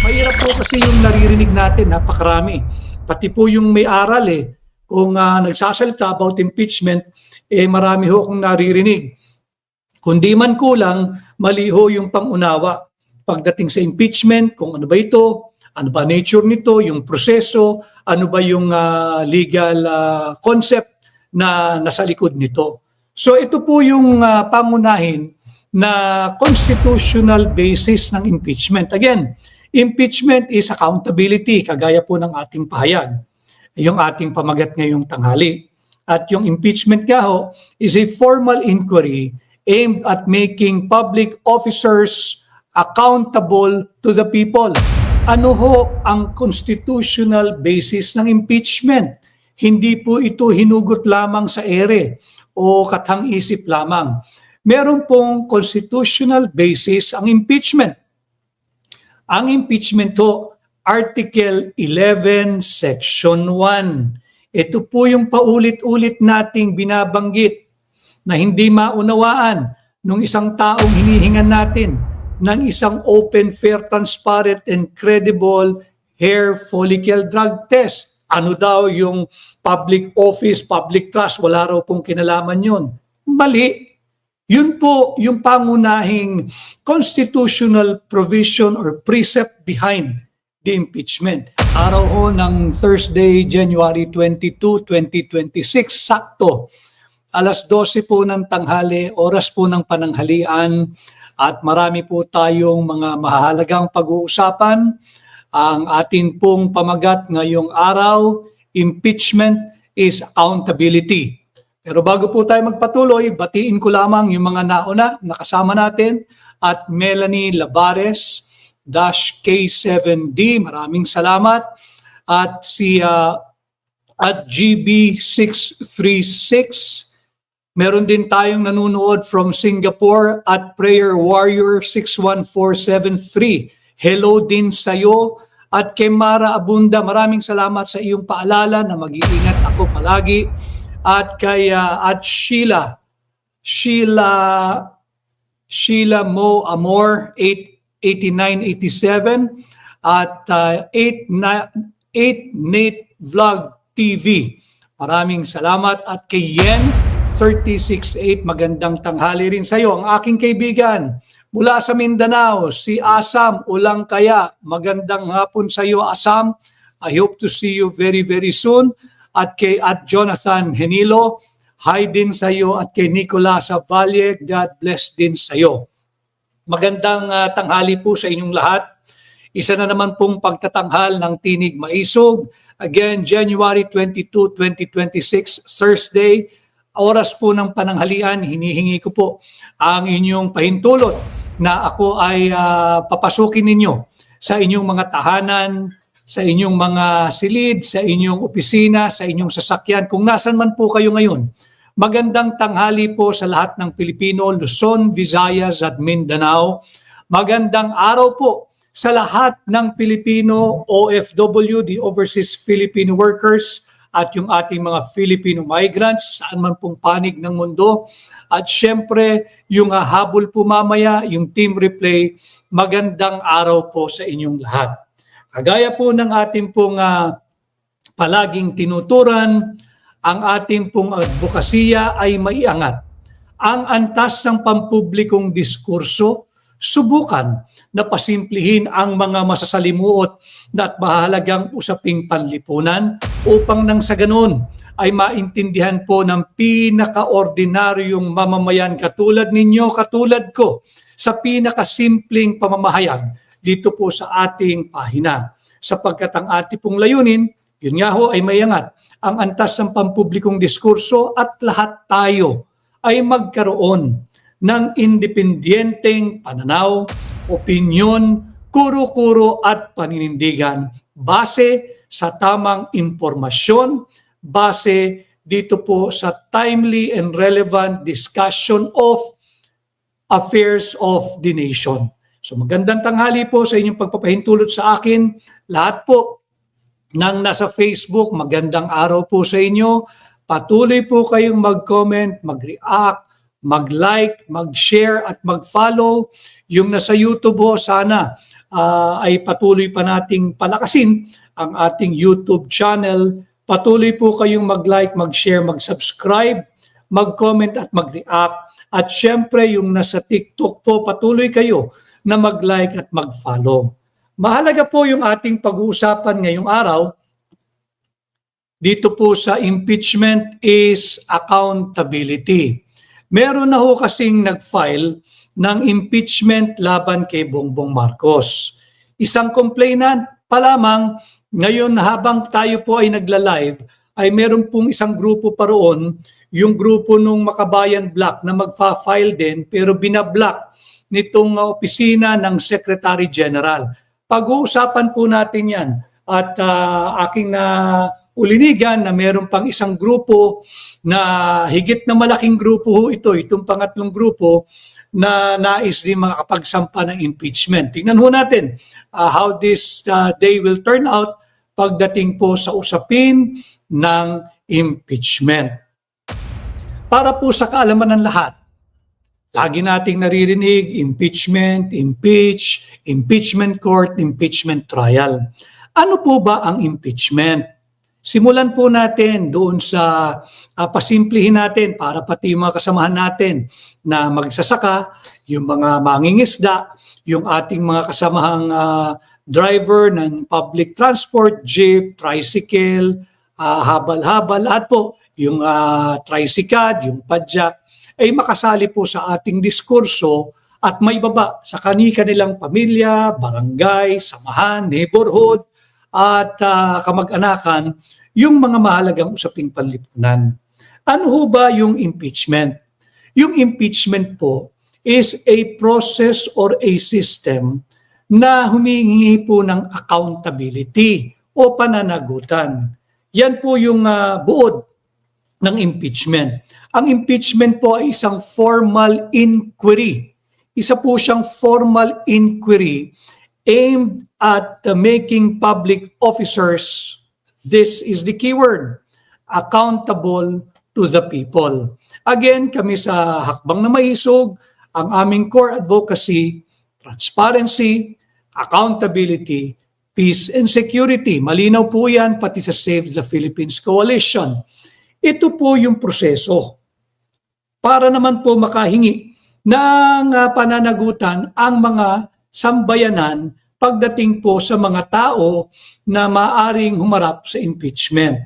Mahirap po kasi yung naririnig natin, napakarami. Pati po yung may aral kung nagsasalita about impeachment, marami ho akong naririnig. Kundi man kulang, mali ho yung pangunawa. Pagdating sa impeachment, kung ano ba ito, ano ba nature nito, yung proseso, ano ba yung legal concept na nasa likod nito. So ito po yung pangunahin na constitutional basis ng impeachment. Again, impeachment is accountability, kagaya po ng ating pahayag, yung ating pamagat ngayong tanghali. At yung impeachment nga ho is a formal inquiry aimed at making public officers accountable to the people. Ano ho ang constitutional basis ng impeachment? Hindi po ito hinugot lamang sa ere o kathang-isip lamang. Meron pong constitutional basis ang impeachment. Ang impeachment ho, Article 11, Section 1. Ito po yung paulit-ulit nating binabanggit na hindi maunawaan ng isang taong hinihingan natin ng isang open, fair, transparent, and credible hair follicle drug test. Ano daw yung public office, public trust, wala raw pong kinalaman yun. Mali. Yun po yung pangunahing constitutional provision or precept behind the impeachment. Araw ho ng Thursday, January 22, 2026, sakto. Alas 12 po ng tanghali, oras po ng pananghalian, at marami po tayong mga mahalagang pag-uusapan. Ang atin pong pamagat ngayong araw, impeachment is accountability. Pero bago po tayo magpatuloy, batiin ko lamang yung mga nauna na kasama natin at Melanie Labares, K7D, maraming salamat. At si at GB636, meron din tayong nanonood from Singapore at Prayer Warrior 61473. Hello din sa iyo. At kay Mara Abunda, maraming salamat sa iyong paalala na mag-iingat ako palagi. At kay at Sheila Mo Amor 8987 at 8 Nate Vlog TV. Maraming salamat. At kay Yen 368, magandang tanghali rin sa iyo. Ang aking kaibigan mula sa Mindanao, si Asam Ulang Kaya. Magandang hapon sa iyo, Asam. I hope to see you very, very soon. At kay at Jonathan Henilo, hi din sa iyo. At kay Nicolas Valle, God bless din sa iyo. Magandang tanghali po sa inyong lahat. Isa na naman pong pagtatanghal ng Tinig Maisog. Again, January 22, 2026, Thursday. Oras po ng pananghalian, hinihingi ko po ang inyong pahintulot na ako ay papasukin ninyo sa inyong mga tahanan, sa inyong mga silid, sa inyong opisina, sa inyong sasakyan, kung nasan man po kayo ngayon. Magandang tanghali po sa lahat ng Pilipino, Luzon, Visayas at Mindanao. Magandang araw po sa lahat ng Pilipino, OFW, the Overseas Filipino Workers, at yung ating mga Filipino migrants, saan man pong panig ng mundo. At syempre, yung habol po mamaya, yung team replay, magandang araw po sa inyong lahat. Kagaya po ng ating pong palaging tinuturan, ang ating pong advokasya ay maiangat. Ang antas ng pampublikong diskurso, subukan na pasimplihin ang mga masasalimuot na at mahalagang usaping panlipunan upang nang sa ganun ay maintindihan po ng pinakaordinaryong mamamayan katulad ninyo, katulad ko, sa pinakasimpleng pamamahayag dito po sa ating pahina. Sapagkat ang ating pong layunin, yun nga ho ay mayangat, ang antas ng pampublikong diskurso at lahat tayo ay magkaroon ng independenteng pananaw, opinyon, kuro-kuro at paninindigan base sa tamang impormasyon, base dito po sa timely and relevant discussion of affairs of the nation. So magandang tanghali po sa inyong pagpapahintulot sa akin. Lahat po ng nasa Facebook, magandang araw po sa inyo. Patuloy po kayong mag-comment, mag-react, mag-like, mag-share at mag-follow. Yung nasa YouTube ho, sana ay patuloy pa nating palakasin ang ating YouTube channel. Patuloy po kayong mag-like, mag-share, mag-subscribe, mag-comment at mag-react. At syempre yung nasa TikTok po, patuloy kayo na mag-like at mag-follow. Mahalaga po yung ating pag-uusapan ngayong araw dito po sa impeachment is accountability. Meron na ho kasing nag-file ng impeachment laban kay Bongbong Marcos. Isang complainant pa lamang, ngayon habang tayo po ay nagla-live, ay meron pong isang grupo pa roon, yung grupo nung Makabayan Block na magfa-file din pero binablock nitong opisina ng Secretary General. Pag-uusapan po natin yan at aking na ulinigan na meron pang isang grupo na higit na malaking grupo ho ito, itong pangatlong grupo na nais din makapagsampa ng impeachment. Tingnan ho natin how this day will turn out pagdating po sa usapin ng impeachment. Para po sa kaalaman ng lahat, lagi nating naririnig impeachment, impeach, impeachment court, impeachment trial. Ano po ba ang impeachment? Simulan po natin doon sa pasimplihin natin para pati yung mga kasamahan natin na magsasaka, yung mga mangingisda, yung ating mga kasamahang driver ng public transport, jeep, tricycle, habal-habal, lahat po, yung tricycad, yung padyak, ay makasali po sa ating diskurso at may baba sa kanilang pamilya, barangay, samahan, neighborhood, at kamag-anakan yung mga mahalagang usaping panlipunan. Ano ho ba yung impeachment? Yung impeachment po is a process or a system na humingi po ng accountability o pananagutan. Yan po yung buod ng impeachment. Ang impeachment po ay isang formal inquiry. Isa po siyang formal inquiry aimed at making public officers, this is the keyword, accountable to the people. Again, kami sa Hakbang na Maisog, ang aming core advocacy, transparency, accountability, peace and security. Malinaw po yan pati sa Save the Philippines Coalition. Ito po yung proseso para naman po makahingi ng pananagutan ang mga sambayanan pagdating po sa mga tao na maaring humarap sa impeachment.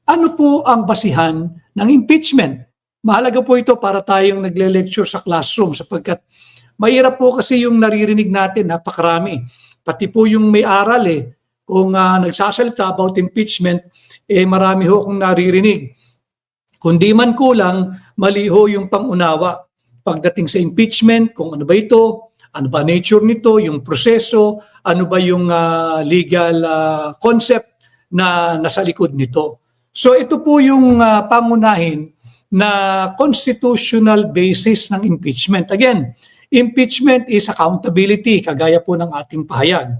Ano po ang basihan ng impeachment? Mahalaga po ito para tayong nagle-lecture sa classroom sapagkat mahirap po kasi yung naririnig natin, napakarami. Pati po yung may aral kung nagsasalita about impeachment, marami ho akong naririnig. Kundi man kulang, mali ho yung pangunawa pagdating sa impeachment, kung ano ba ito, ano ba nature nito, yung proseso, ano ba yung legal concept na nasa likod nito. So ito po yung pangunahin na constitutional basis ng impeachment. Again, impeachment is accountability, kagaya po ng ating pahayag,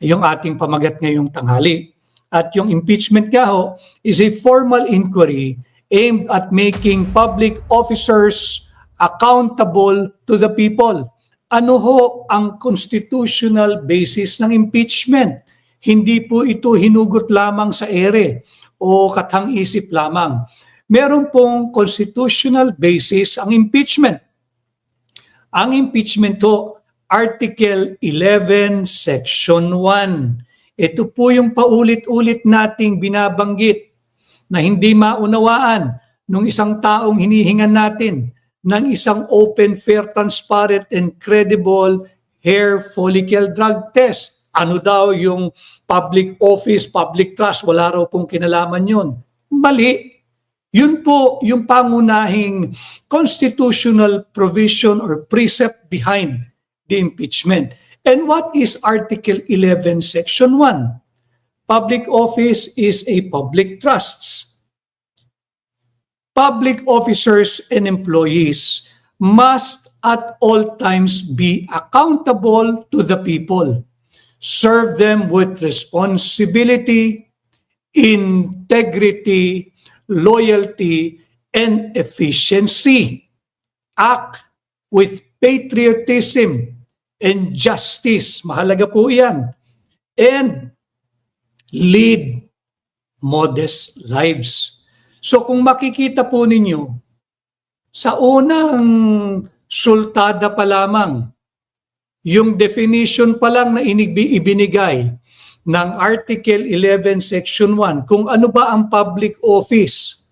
yung ating pamagat ngayong tanghali. At yung impeachment nga ho is a formal inquiry aimed at making public officers accountable to the people. Ano ho ang constitutional basis ng impeachment? Hindi po ito hinugot lamang sa ere o kathang-isip lamang. Meron pong constitutional basis ang impeachment. Ang impeachment ho, Article 11, Section 1. Ito po yung paulit-ulit nating binabanggit na hindi maunawaan ng isang taong hinihingan natin ng isang open, fair, transparent, and credible hair follicle drug test. Ano daw yung public office, public trust, wala raw pong kinalaman yun. Mali. Yun po yung pangunahing constitutional provision or precept behind the impeachment. And what is Article 11, Section 1? Public office is a public trust. Public officers and employees must at all times be accountable to the people. Serve them with responsibility, integrity, loyalty, and efficiency. Act with patriotism and justice. Mahalaga po yan. And lead modest lives. So kung makikita po ninyo, sa unang sultada pa lamang, yung definition pa lang na ibinigay ng Article 11, Section 1, kung ano ba ang public office,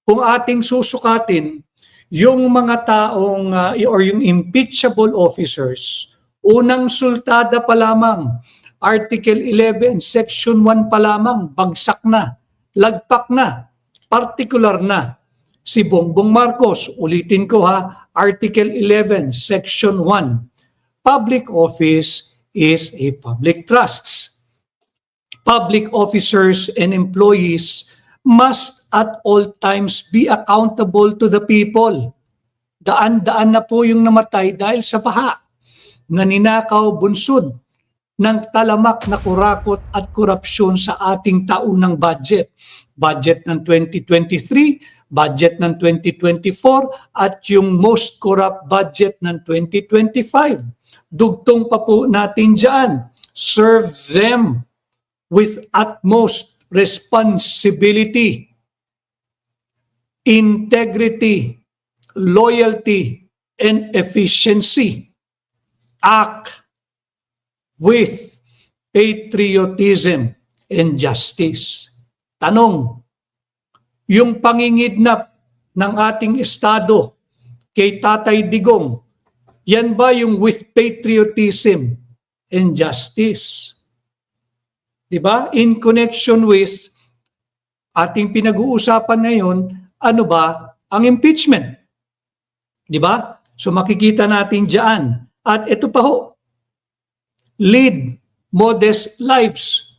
kung ating susukatin, yung mga taong or yung impeachable officers, unang sultada pa lamang, Article 11, Section 1 pa lamang, bagsak na, lagpak na, particular na. Si Bongbong Marcos, ulitin ko ha, Article 11, Section 1, public office is a public trust. Public officers and employees must at all times be accountable to the people. Daan-daan na po yung namatay dahil sa baha na ninakaw bunsod ng talamak na kurakot at korupsyon sa ating taunang budget. Budget ng 2023, budget ng 2024, at yung most corrupt budget ng 2025. Dugtong pa po natin dyan. Serve them with utmost responsibility, integrity, loyalty, and efficiency. Act with patriotism and justice. Tanong, yung pangingidnap ng ating Estado kay Tatay Digong, yan ba yung with patriotism and justice? Diba? In connection with ating pinag-uusapan ngayon, ano ba ang impeachment? Diba? So makikita natin dyan. At ito pa ho, lead modest lives.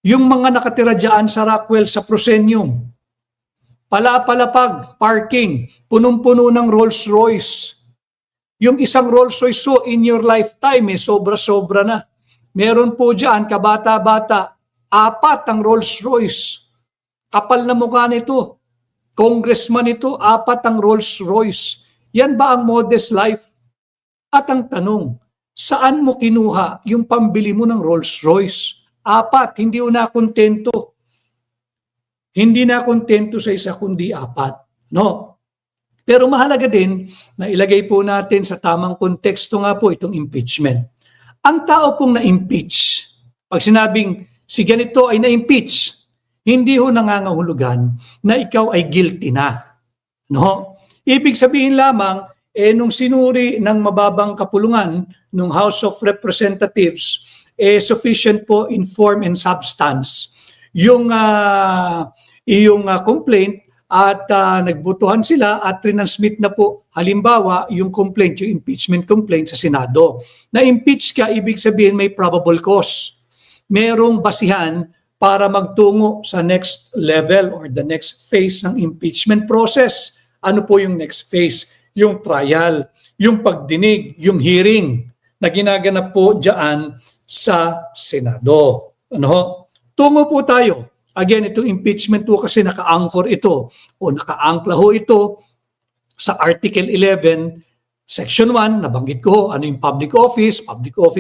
Yung mga nakatira dyan sa Rockwell, sa Proscenium, palapalapag, parking, punong-puno ng Rolls Royce. Yung isang Rolls Royce so in your lifetime, sobra-sobra na. Meron po dyan, kabata-bata, 4 ang Rolls Royce. Kapal na mukha nito. Congressman ito, 4 ang Rolls Royce. Yan ba ang modest life? At ang tanong, saan mo kinuha yung pambili mo ng Rolls Royce? 4, hindi ko na kontento. Hindi na kontento sa isa kundi 4. No? Pero mahalaga din na ilagay po natin sa tamang konteksto nga po itong impeachment. Ang tao pong na-impeach, pag sinabing si ganito ay na-impeach, hindi ho nangangahulugan na ikaw ay guilty na. No? Ibig sabihin lamang, nung sinuri ng mababang kapulungan ng House of Representatives, sufficient po in form and substance yung iyong complaint at nagbutuhan sila at trinansmit na po halimbawa yung complaint, yung impeachment complaint sa Senado. Na-impeach ka, ibig sabihin may probable cause. Merong basihan para magtungo sa next level or the next phase ng impeachment process. Ano po yung next phase? Yung trial, yung pagdinig, yung hearing na ginaganap po dyan sa Senado. Ano? Tungo po tayo. Again, itong impeachment po kasi naka-anchor ito o naka-angkla ho ito sa Article 11, Section 1, nabanggit ko ano yung public office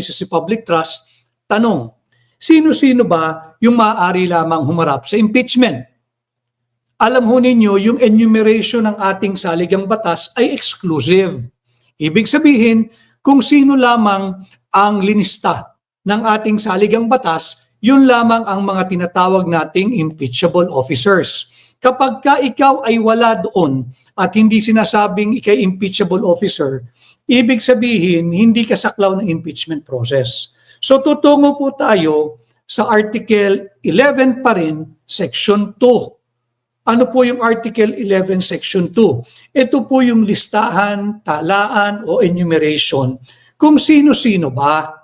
is a public trust. Tanong, sino-sino ba yung maaari lamang humarap sa impeachment? Alam ho ninyo, yung enumeration ng ating saligang batas ay exclusive. Ibig sabihin, kung sino lamang ang linista ng ating saligang batas, yun lamang ang mga tinatawag nating impeachable officers. Kapag ka ikaw ay wala doon at hindi sinasabing ikay impeachable officer, ibig sabihin hindi ka saklaw ng impeachment process. So tutungo po tayo sa Article 11 pa rin, Section 2. Ano po yung Article 11, Section 2? Ito po yung listahan, talaan o enumeration kung sino-sino ba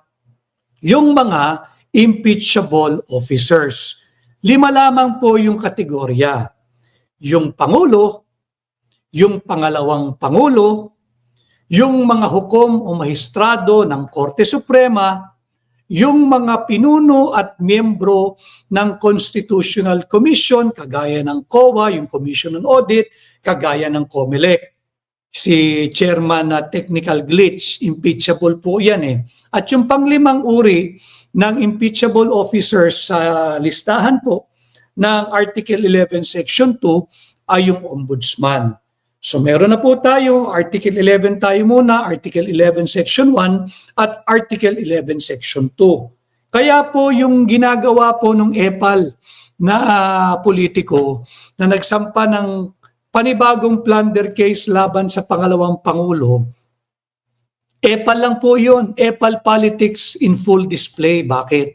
yung mga impeachable officers. 5 lamang po yung kategorya. Yung Pangulo, yung Pangalawang Pangulo, yung mga hukom o mahistrado ng Korte Suprema, yung mga pinuno at miyembro ng Constitutional Commission, kagaya ng COA, yung Commission on Audit, kagaya ng COMELEC. si chairman na technical glitch, impeachable po yan eh. At yung panglimang uri ng impeachable officers sa listahan po ng Article 11 Section 2 ay yung ombudsman. So meron na po tayo, Article 11 tayo muna, Article 11 Section 1 at Article 11 Section 2. Kaya po yung ginagawa po ng EPAL na politiko na nagsampa ng panibagong plunder case laban sa pangalawang Pangulo, EPAL lang po yun. EPAL politics in full display. Bakit?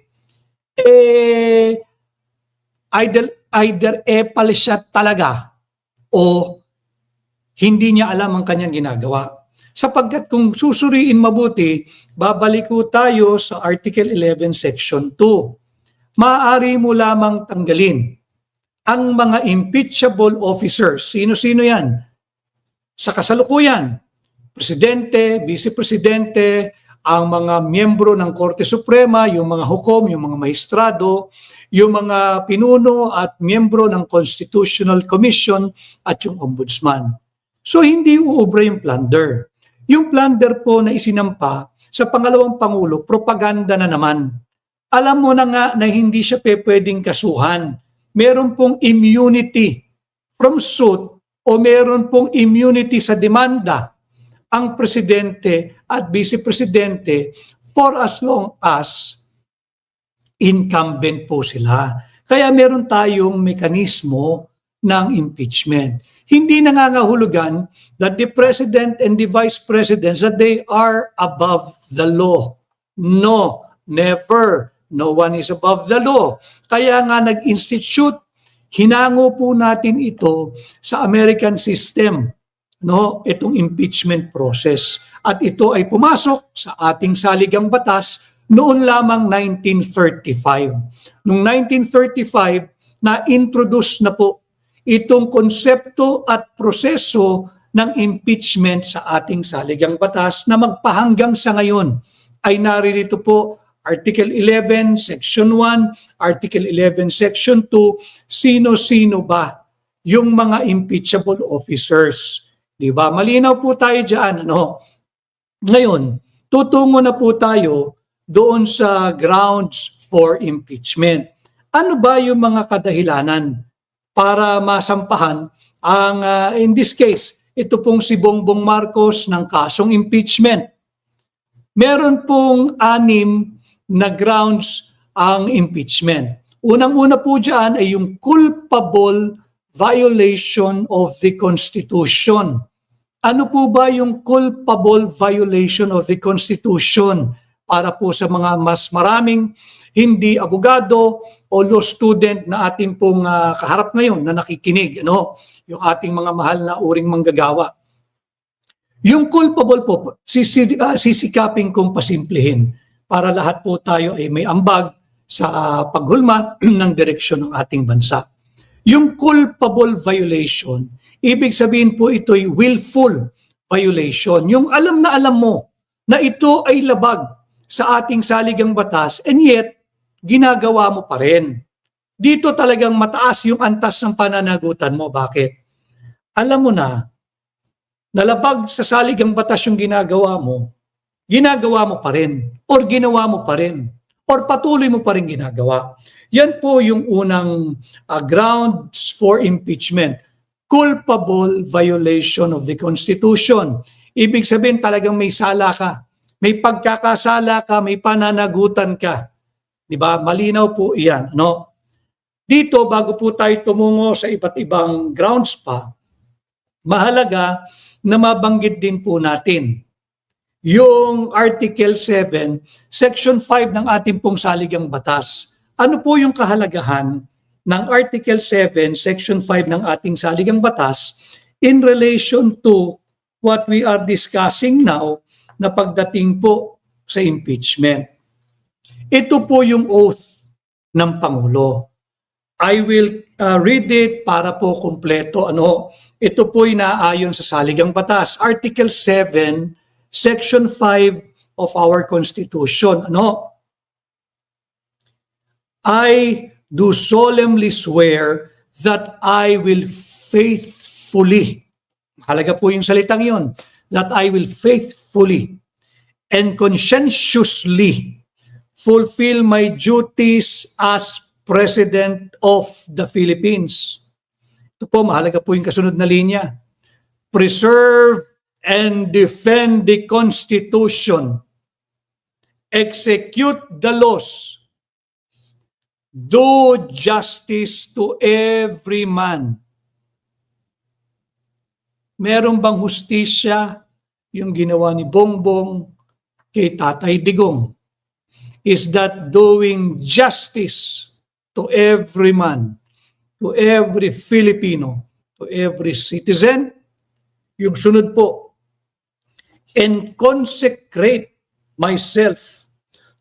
Either EPAL siya talaga o hindi niya alam ang kanyang ginagawa. Sapagkat kung susuriin mabuti, babalik ko tayo sa Article 11 Section 2. Maaari mo lamang tanggalin ang mga impeachable officers. Sino-sino yan? Sa kasalukuyan, presidente, vice-presidente, ang mga miyembro ng Korte Suprema, yung mga hukom, yung mga maestrado, yung mga pinuno at miyembro ng Constitutional Commission at yung ombudsman. So hindi uubra yung plunder. Yung plunder po na isinampa sa pangalawang Pangulo, propaganda na naman. Alam mo na nga na hindi siya pwedeng kasuhan. Meron pong immunity from suit o meron pong immunity sa demanda ang presidente at vice-presidente for as long as incumbent po sila. Kaya meron tayong mekanismo ng impeachment. Hindi nangangahulugan that the president and the vice presidents that they are above the law. No, never. No one is above the law. Kaya nga nag-institute, hinango po natin ito sa American system, no, itong impeachment process. At ito ay pumasok sa ating saligang batas noon lamang 1935. Noong 1935, na-introduce na po itong konsepto at proseso ng impeachment sa ating saligang batas na magpahanggang sa ngayon ay naririto po Article 11, Section 1, Article 11, Section 2, sino-sino ba yung mga impeachable officers? Di ba? Malinaw po tayo dyan. Ano? Ngayon, tutungo na po tayo doon sa grounds for impeachment. Ano ba yung mga kadahilanan para masampahan ang, in this case, ito pong si Bongbong Marcos ng kasong impeachment? Meron pong 6 na grounds ang impeachment. Unang-una po dyan ay yung culpable violation of the Constitution. Ano po ba yung culpable violation of the Constitution? Para po sa mga mas maraming hindi abogado o law student na ating pong kaharap ngayon na nakikinig, ano? Yung ating mga mahal na uring manggagawa. Yung culpable po, sisikapin kong pasimplihin para lahat po tayo ay may ambag sa paghulma ng direksyon ng ating bansa. Yung culpable violation, ibig sabihin po ito ay willful violation. Yung alam na alam mo na ito ay labag sa ating saligang batas and yet ginagawa mo pa rin. Dito talagang mataas yung antas ng pananagutan mo. Bakit? Alam mo na, nalabag sa saligang batas yung ginagawa mo pa rin, or ginawa mo pa rin, or patuloy mo pa rin ginagawa. Yan po yung unang grounds for impeachment. Culpable violation of the Constitution. Ibig sabihin talagang may sala ka, may pagkakasala ka, may pananagutan ka. Diba? Malinaw po iyan. No? Dito, bago po tayo tumungo sa iba't ibang grounds pa, mahalaga na mabanggit din po natin yung Article 7, Section 5 ng ating pong saligang batas. Ano po yung kahalagahan ng Article 7, Section 5 ng ating saligang batas in relation to what we are discussing now na pagdating po sa impeachment? Ito po yung oath ng Pangulo. I will read it para po kumpleto. Ano? Ito po ay naayon sa saligang batas. Article 7, Section 5 of our Constitution. Ano? I do solemnly swear that I will faithfully, halaga po yung salitang yun, that I will faithfully and conscientiously fulfill my duties as President of the Philippines. Ito po, mahalaga po yung kasunod na linya. Preserve and defend the Constitution. Execute the laws. Do justice to every man. Meron bang hustisya yung ginawa ni Bongbong kay Tatay Digong? Is that doing justice to every man, to every Filipino, to every citizen? Yung sunod po, and consecrate myself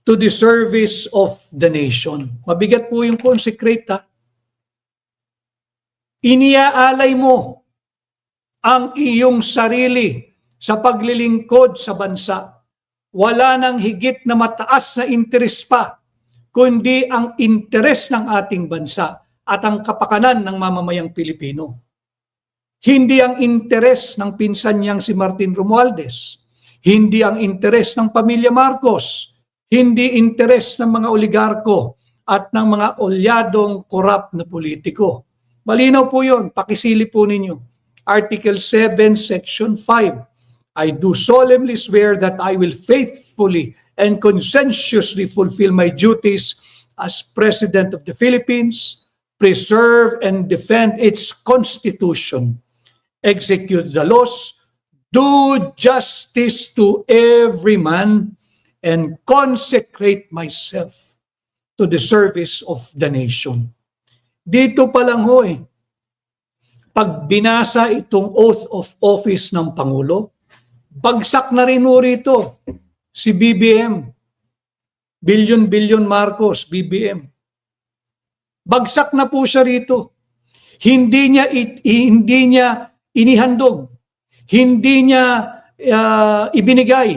to the service of the nation. Mabigat po yung consecrate, ha? Iniaalay mo ang iyong sarili sa paglilingkod sa bansa. Wala nang higit na mataas na interes pa, kundi ang interes ng ating bansa at ang kapakanan ng mamamayang Pilipino. Hindi ang interes ng pinsan niyang si Martin Romualdez, hindi ang interes ng pamilya Marcos, hindi interes ng mga oligarko at ng mga olyadong korap na politiko. Malinaw po yun, pakisili po ninyo. Article 7, Section 5. I do solemnly swear that I will faithfully and conscientiously fulfill my duties as President of the Philippines, preserve and defend its Constitution, execute the laws, do justice to every man, and consecrate myself to the service of the nation. Dito pa lang ho pag binasa itong oath of office ng Pangulo, bagsak na rin ho rito si BBM. Bilyon Marcos, BBM. Bagsak na po siya rito. Hindi niya inihandog. Hindi niya ibinigay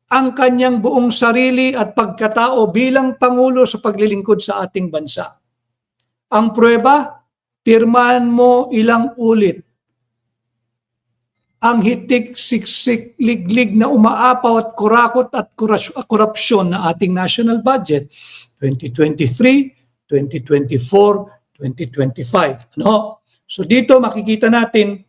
ang kanyang buong sarili at pagkatao bilang Pangulo sa paglilingkod sa ating bansa. Ang pruweba, pirmahan mo ilang ulit ang hitik, siksik, liglig na umaapaw at kurakot at korupsyon na ating national budget 2023, 2024, 2025. Ano? So dito makikita natin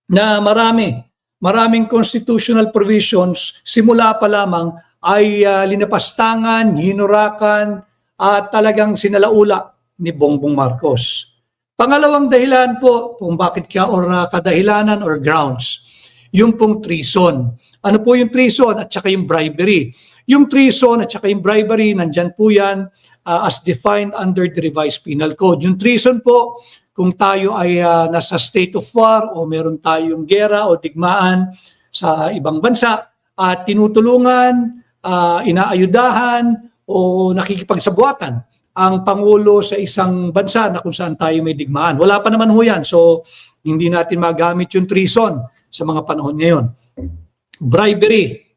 na maraming constitutional provisions simula pa lamang ay linapastangan, hinurakan at talagang sinalaula ni Bongbong Marcos. Pangalawang dahilan po kung bakit kadahilanan or grounds, yung pong treason. Ano po yung treason at saka yung bribery? Yung treason at saka yung bribery, nandyan po yan as defined under the revised penal code. Yung treason po, kung tayo ay nasa state of war o meron tayong gera o digmaan sa ibang bansa at tinutulungan, inaayudahan o nakikipagsabuatan ang Pangulo sa isang bansa na kung saan tayo may digmaan. Wala pa naman ho yan. So, hindi natin magamit yung treason sa mga panahon ngayon. Bribery.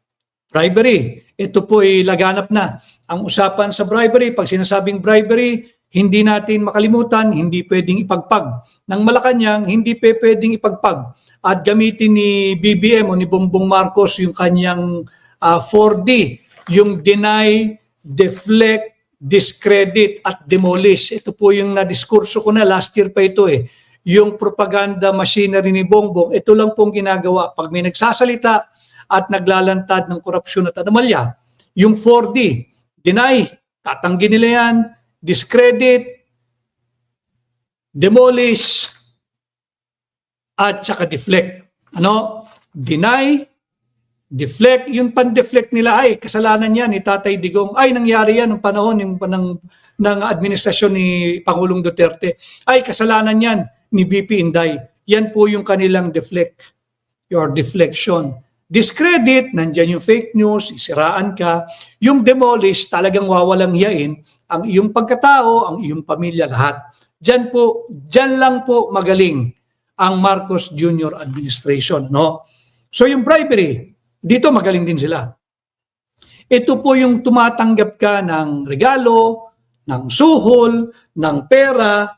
Ito po ay laganap na. Ang usapan sa bribery, pag sinasabing bribery, hindi natin makalimutan, hindi pwedeng ipagpag. Ng Malacanang, hindi pwedeng ipagpag. At gamitin ni BBM o ni Bongbong Marcos yung kanyang 4D, yung deny, deflect, discredit at demolish. Ito po yung nadiskurso ko na last year pa ito Yung propaganda machinery ni Bongbong, ito lang pong ginagawa. Pag may nagsasalita at naglalantad ng korupsyon at anomalya, yung 4D, deny, tatanggi nila yan, discredit, demolish, at saka deflect. Ano? Deny, deflect, yung pan-deflect nila ay kasalanan yan ni Tatay Digong. Ay, nangyari yan noong panahon ng administrasyon ni Pangulong Duterte. Ay, kasalanan yan ni BP Inday. Yan po yung kanilang deflect, your deflection. Discredit, nandyan yung fake news, isiraan ka. Yung demolish, talagang wawalang hiyain ang iyong pagkatao, ang iyong pamilya, lahat. Dyan lang po magaling ang Marcos Jr. administration. No? So yung bribery, dito magaling din sila. Ito po yung tumatanggap ka ng regalo, ng suhol, ng pera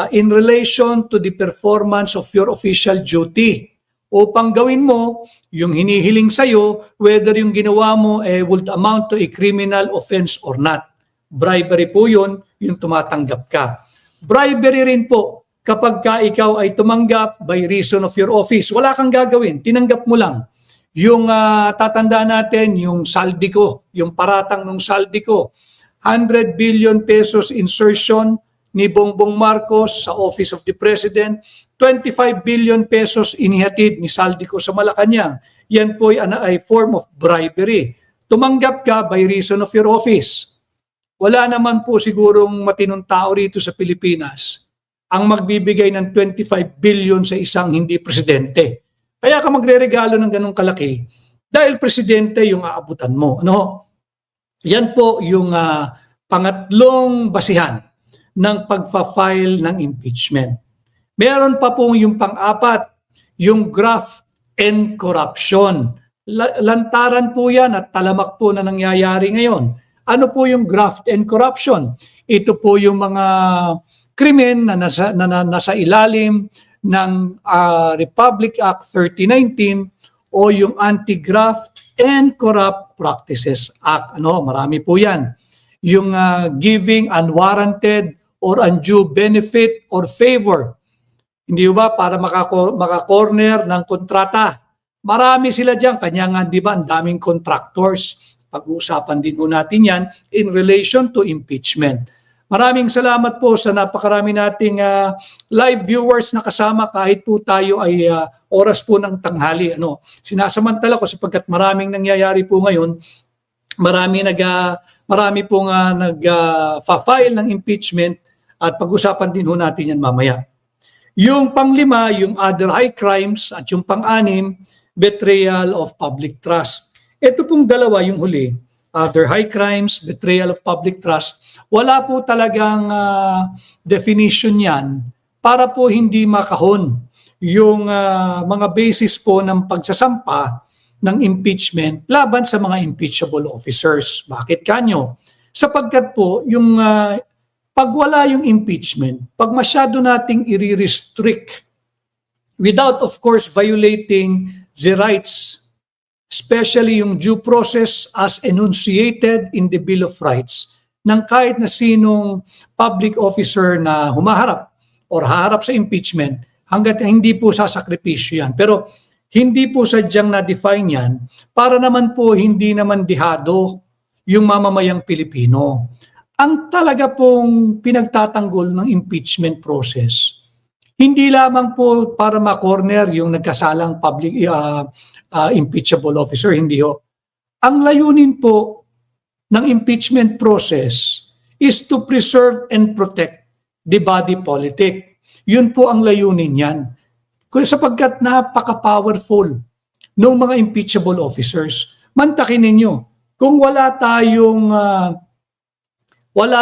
in relation to the performance of your official duty upang gawin mo yung hinihiling sa'yo, whether yung ginawa mo would amount to a criminal offense or not. Bribery po yun, yung tumatanggap ka. Bribery rin po kapag ka ikaw ay tumanggap by reason of your office. Wala kang gagawin, tinanggap mo lang. Yung tatandaan natin, yung saldi ko, yung paratang ng saldi ko, 100 billion pesos insertion ni Bongbong Marcos sa Office of the President, 25 billion pesos inihatid ni saldi ko sa Malacanang. Yan po ay form of bribery. Tumanggap ka by reason of your office. Wala naman po sigurong matinong tao rito sa Pilipinas ang magbibigay ng 25 billion sa isang hindi presidente. Kaya ka magre-regalo ng ganong kalaki dahil presidente yung aabutan mo. Ano? Yan po yung pangatlong basihan ng pagfa-file ng impeachment. Meron pa po yung pang-apat, yung graft and corruption. Lantaran po yan at talamak po na nangyayari ngayon. Ano po yung graft and corruption? Ito po yung mga krimen na nasa ilalim ng Republic Act 3019 o yung Anti-Graft and Corrupt Practices Act. Marami po yan. Yung giving unwarranted or undue benefit or favor. Hindi ba para maka-corner ng kontrata? Marami sila dyan. Kanya nga, di ba, ang daming contractors. Pag-uusapan din po natin yan in relation to impeachment. Maraming salamat po sa napakarami nating live viewers na kasama kahit po tayo ay oras po ng tanghali. Sinasamantala ko sapagkat maraming nangyayari po ngayon. Marami pong nag-file ng impeachment at pag-usapan din ho natin yan mamaya. Yung panglima, yung other high crimes at yung pang-anim, betrayal of public trust. Ito pong dalawa yung huli, other high crimes, betrayal of public trust. Wala po talagang definition yan para po hindi makahon yung mga basis po ng pagsasampa ng impeachment laban sa mga impeachable officers. Bakit kanyo? Sapagkat po yung pag wala yung impeachment, pag masyado nating i-restrict without of course violating the rights, especially yung due process as enunciated in the Bill of Rights, ng kahit na sinong public officer na humaharap or haharap sa impeachment hanggat hindi po sasakripisyo yan. Pero hindi po sadyang na-define yan para naman po hindi naman dihado yung mamamayang Pilipino. Ang talaga pong pinagtatanggol ng impeachment process, hindi lamang po para ma-corner yung nagkasalang public impeachable officer, hindi ho. Ang layunin po ng impeachment process is to preserve and protect the body politic. Yun po ang layunin yan. Sapagkat napaka-powerful ng mga impeachable officers. Mantakin ninyo, kung wala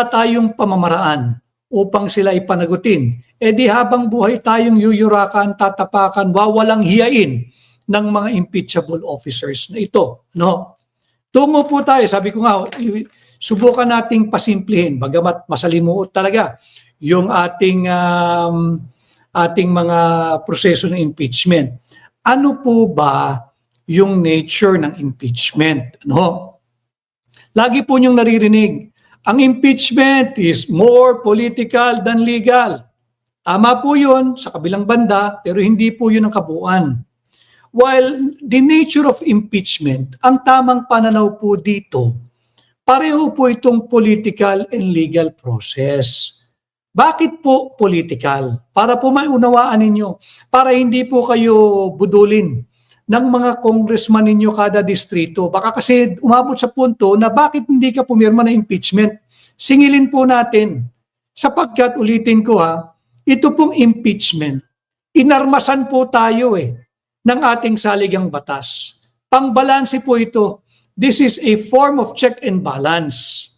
tayong pamamaraan upang sila ipanagutin, di habang buhay tayong yuyurakan, tatapakan, wawalang hiyain ng mga impeachable officers na ito. Tungo po tayo, sabi ko nga, subukan nating pasimplihin, bagamat masalimuot talaga yung ating mga proseso ng impeachment. Ano po ba yung nature ng impeachment? Lagi po niyong naririnig, ang impeachment is more political than legal. Tama po yun sa kabilang banda, pero hindi po yun ang kabuuan. While the nature of impeachment, ang tamang pananaw po dito, pareho po itong political and legal process. Bakit po political? Para po maunawaan ninyo, para hindi po kayo budulin ng mga congressman ninyo kada distrito. Baka kasi umabot sa punto na bakit hindi ka pumirma ng impeachment? Singilin po natin. Sapagkat, ulitin ko ito pong impeachment, inarmasan po tayo ng ating saligang batas. Pangbalanse po ito. This is a form of check and balance.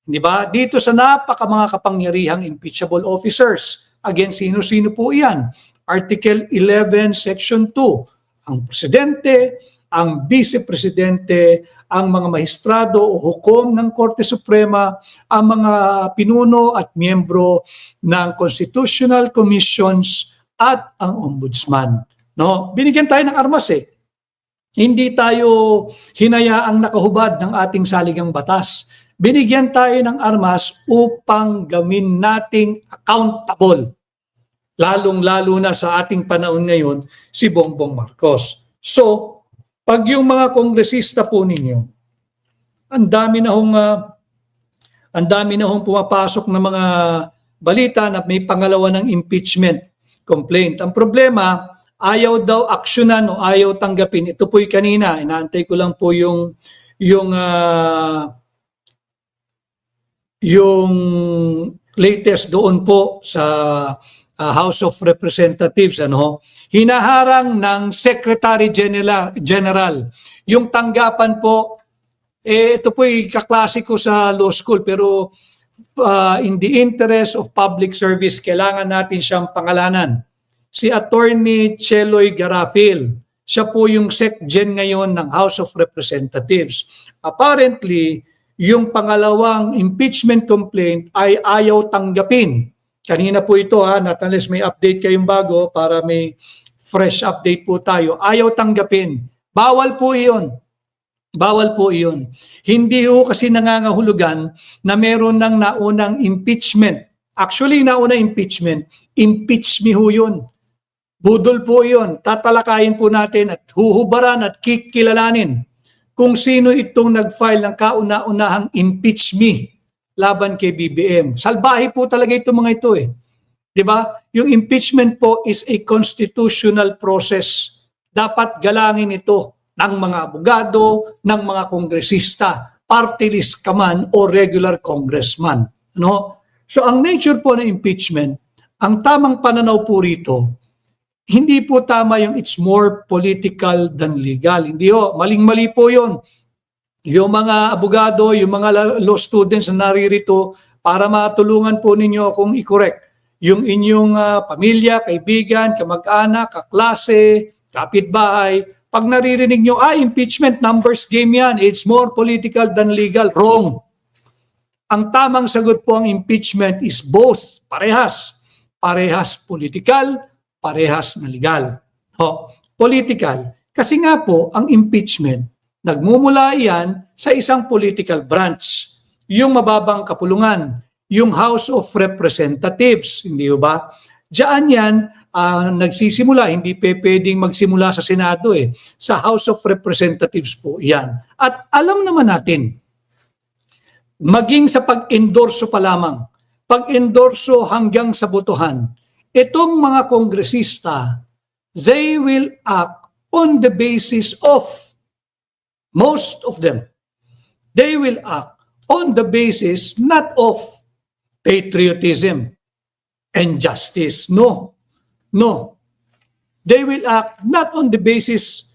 Di ba? Dito sa mga kapangyarihang impeachable officers, again, sino-sino po iyan? Article 11, Section 2. Ang presidente, ang vice-presidente, ang mga maestrado o hukom ng Korte Suprema, ang mga pinuno at miyembro ng constitutional commissions at ang ombudsman. No? Binigyan tayo ng armas eh. Hindi tayo hinayaang nakahubad ng ating saligang batas. Binigyan tayo ng armas upang gawin nating accountable. Lalong-lalo na sa ating panahon ngayon, si Bongbong Marcos. So, pag yung mga kongresista po ninyo, ang dami na hong pumapasok na mga balita na may pangalawa ng impeachment complaint. Ang problema, ayaw daw aksyonan o ayaw tanggapin. Ito po'y kanina, inaantay ko lang po yung latest doon po sa House of Representatives, hinaharang ng Secretary General. Yung tanggapan po, ito po'y kaklasiko sa law school, pero in the interest of public service, kailangan natin siyang pangalanan. Si Attorney Cheloy Garafil, siya po yung SecGen ngayon ng House of Representatives. Apparently, yung pangalawang impeachment complaint ay ayaw tanggapin. Kanina po ito not unless may update kayong bago para may fresh update po tayo. Ayaw tanggapin. Bawal po iyon. Bawal po iyon. Hindi ho kasi nangangahulugan na meron ng naunang impeachment. Actually, nauna impeachment, impeach me ho yun. Budol po yun. Tatalakayin po natin at huhubaran at kikilalanin kung sino itong nag-file ng kauna-unahang impeach me laban kay BBM. Salbahe po talaga ito mga ito eh. 'Di ba? Yung impeachment po is a constitutional process. Dapat galangin ito ng mga abogado, ng mga kongresista, party list ka man o regular congressman. No? So ang nature po ng impeachment, ang tamang pananaw po rito, hindi po tama yung it's more political than legal. Hindi ho, maling-mali po yun. Yung mga abogado, yung mga law students na naririto para matulungan po ninyo akong i-correct. Yung inyong pamilya, kaibigan, kamag-anak, kaklase, kapitbahay, pag naririnig nyo, impeachment, numbers game yan. It's more political than legal. Wrong. Ang tamang sagot po ang impeachment is both. Parehas. Parehas political, parehas na legal. Political. Kasi nga po, ang impeachment, nagmumula yan sa isang political branch. Yung mababang kapulungan, yung House of Representatives, hindi ba? Diyan yan nagsisimula, hindi pwedeng magsimula sa Senado eh. Sa House of Representatives po yan. At alam naman natin, maging sa pag-endorso pa lamang, pag-endorso hanggang sa botohan, itong mga kongresista, they will act on the basis of most of them. They will act on the basis not of patriotism and justice. No. No. They will act not on the basis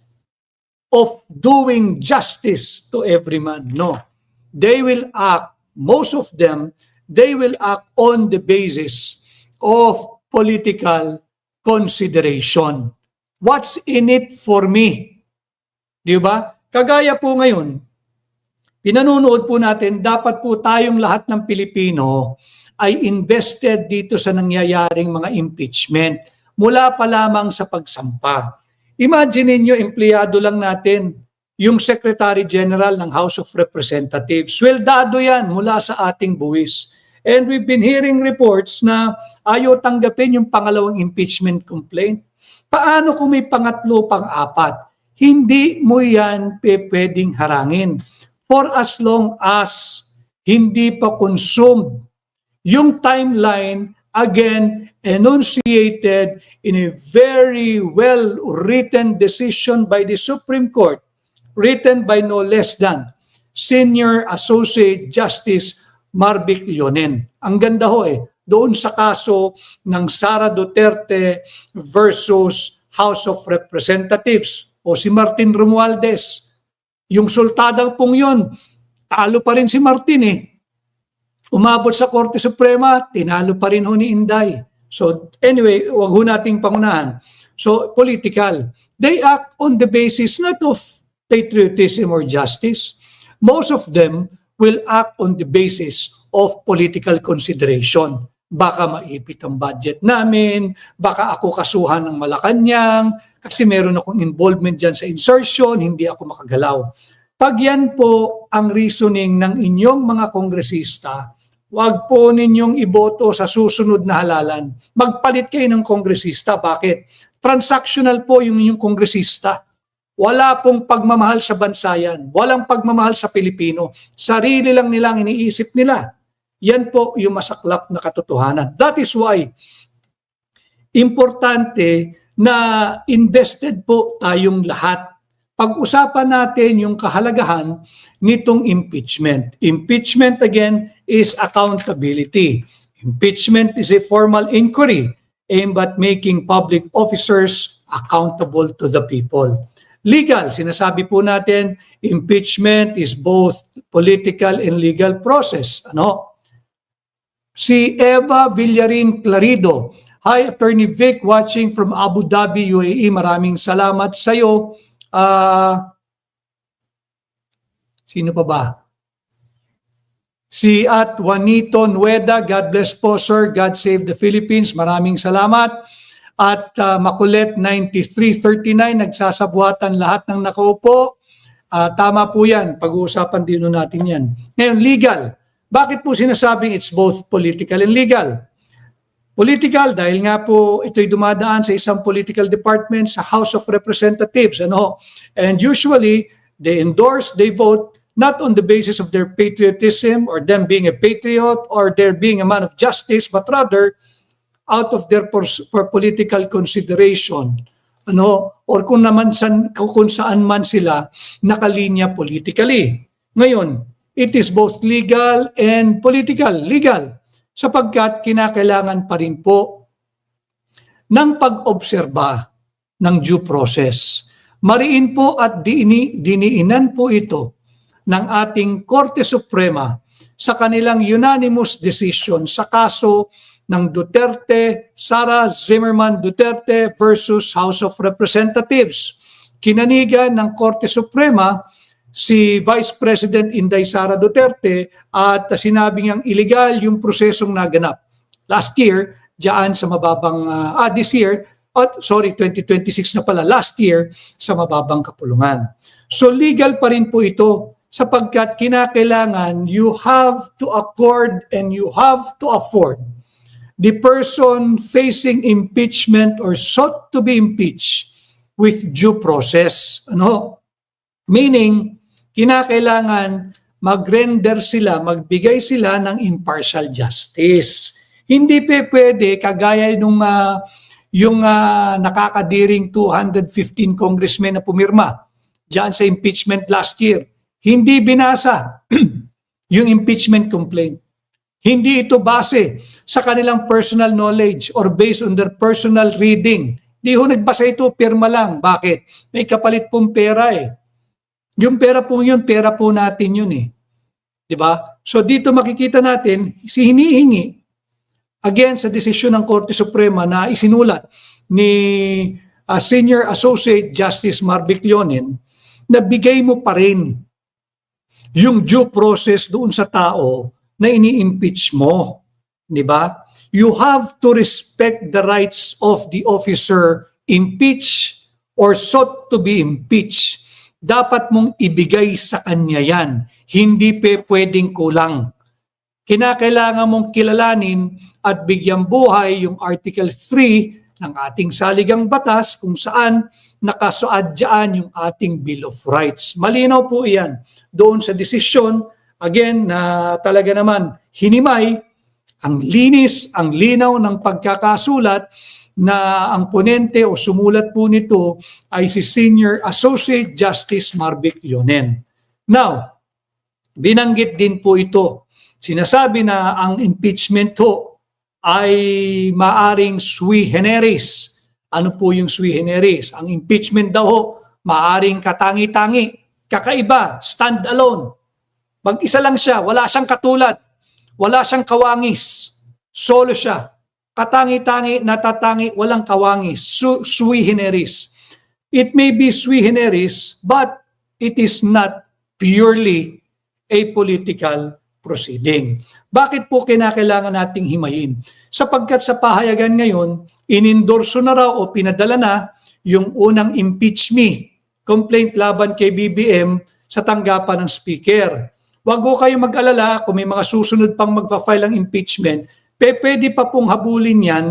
of doing justice to every man. No. They will act, most of them, they will act on the basis of political consideration. What's in it for me? Di ba? Kagaya po ngayon, pinanonood po natin, dapat po tayong lahat ng Pilipino ay invested dito sa nangyayaring mga impeachment mula pa lamang sa pagsampa. Imagine niyo, empleyado lang natin, yung Secretary General ng House of Representatives. Sweldado yan mula sa ating buwis. And we've been hearing reports na ayaw tanggapin yung pangalawang impeachment complaint. Paano kung may pangatlo, pang-apat? Hindi mo yan pwedeng harangin. For as long as hindi pa consumed yung timeline, again, enunciated in a very well-written decision by the Supreme Court, written by no less than Senior Associate Justice Marvic Leonen. Ang ganda ho doon sa kaso ng Sara Duterte versus House of Representatives o si Martin Romualdez. Yung sultadang pong yun, talo pa rin si Martin Umabot sa Korte Suprema, tinalo pa rin ho ni Inday. So anyway, wag ho nating pangunahan. So political. They act on the basis not of patriotism or justice. Most of them will act on the basis of political consideration. baka maipit ang budget namin, baka ako kasuhan ng Malacanang, kasi meron akong involvement dyan sa insertion, hindi ako makagalaw. Pag yan po ang reasoning ng inyong mga kongresista, wag po ninyong iboto sa susunod na halalan. Magpalit kayo ng kongresista. Bakit? Transactional po yung inyong kongresista. Wala pong pagmamahal sa bansa yan. Walang pagmamahal sa Pilipino. Sarili lang nilang iniisip nila. Yan po yung masaklap na katotohanan. That is why importante na invested po tayong lahat. Pag-usapan natin yung kahalagahan nitong impeachment. Impeachment, again, is accountability. Impeachment is a formal inquiry aimed at making public officers accountable to the people. Legal, sinasabi po natin, impeachment is both political and legal process. Ano? Si Eva Villarin Clarido, hi Attorney Vic, watching from Abu Dhabi, UAE. Maraming salamat sa iyo. Sino pa ba? Si at Juanito Nueda, God bless po sir, God save the Philippines. Maraming salamat. At Makulet 9339, nagsasabuatan lahat ng nakaupo. Tama po yan, pag-uusapan din natin yan. Ngayon, legal. Bakit po sinasabing it's both political and legal? Political dahil nga po ito'y dumadaan sa isang political department sa House of Representatives. And usually, they endorse, they vote not on the basis of their patriotism or them being a patriot or their being a man of justice, but rather out of their political consideration. Or kung saan man sila nakalinya politically. Ngayon, it is both legal and political. Legal, sapagkat kinakailangan pa rin po ng pag-obserba ng due process. Mariin po at diniinan po ito ng ating Korte Suprema sa kanilang unanimous decision sa kaso ng Duterte, Sara Zimmerman Duterte versus House of Representatives. Kinanigan ng Korte Suprema si Vice President Inday Sara Duterte at sinabi niyang illegal yung prosesong naganap last year diyan sa mababang this year, 2026 na pala, last year sa mababang kapulungan. So legal pa rin po ito sapagkat kinakailangan you have to accord and you have to afford the person facing impeachment or sought to be impeached with due process. Meaning, kinakailangan mag-render sila, magbigay sila ng impartial justice. Hindi pwede kagaya nung yung nakakadiring 215 congressmen na pumirma diyan sa impeachment last year. Hindi binasa yung impeachment complaint. Hindi ito base sa kanilang personal knowledge or based on their personal reading. Di ho nagbasa ito, pirma lang. Bakit? May kapalit pong pera eh. Yung pera po yun, pera po natin yun eh. Diba? So dito makikita natin, si hinihingi, again sa desisyon ng Korte Suprema na isinulat ni Senior Associate Justice Marvic Leonen, na bigay mo pa rin yung due process doon sa tao na ini-impeach mo. Diba? You have to respect the rights of the officer impeached or sought to be impeached. Dapat mong ibigay sa kanya yan. Hindi pwedeng kulang. Kinakailangan mong kilalanin at bigyang buhay yung Article 3 ng ating saligang batas kung saan nakasuad dyan yung ating Bill of Rights. Malinaw po iyan doon sa desisyon, again, na talaga naman hinimay, ang linis, ang linaw ng pagkakasulat na ang ponente o sumulat po nito ay si Senior Associate Justice Marvic Leonen. Now, binanggit din po ito. Sinasabi na ang impeachment ho ay maaring sui generis. Ano po yung sui generis? Ang impeachment daw ho, maaring katangi-tangi, kakaiba, stand alone. Mag-isa lang siya, wala siyang katulad, wala siyang kawangis, solo siya. Katangi-tangi, natatangi, walang kawangis, sui generis. It may be sui generis, but it is not purely a political proceeding. Bakit po kinakailangan nating himayin? Sapagkat sa pahayagan ngayon, inendorso na raw o pinadala na yung unang impeach me complaint laban kay BBM sa tanggapan ng speaker. Huwag ko kayo mag-alala kung may mga susunod pang magpa-file ng impeachment, pwede pa pong habulin yan.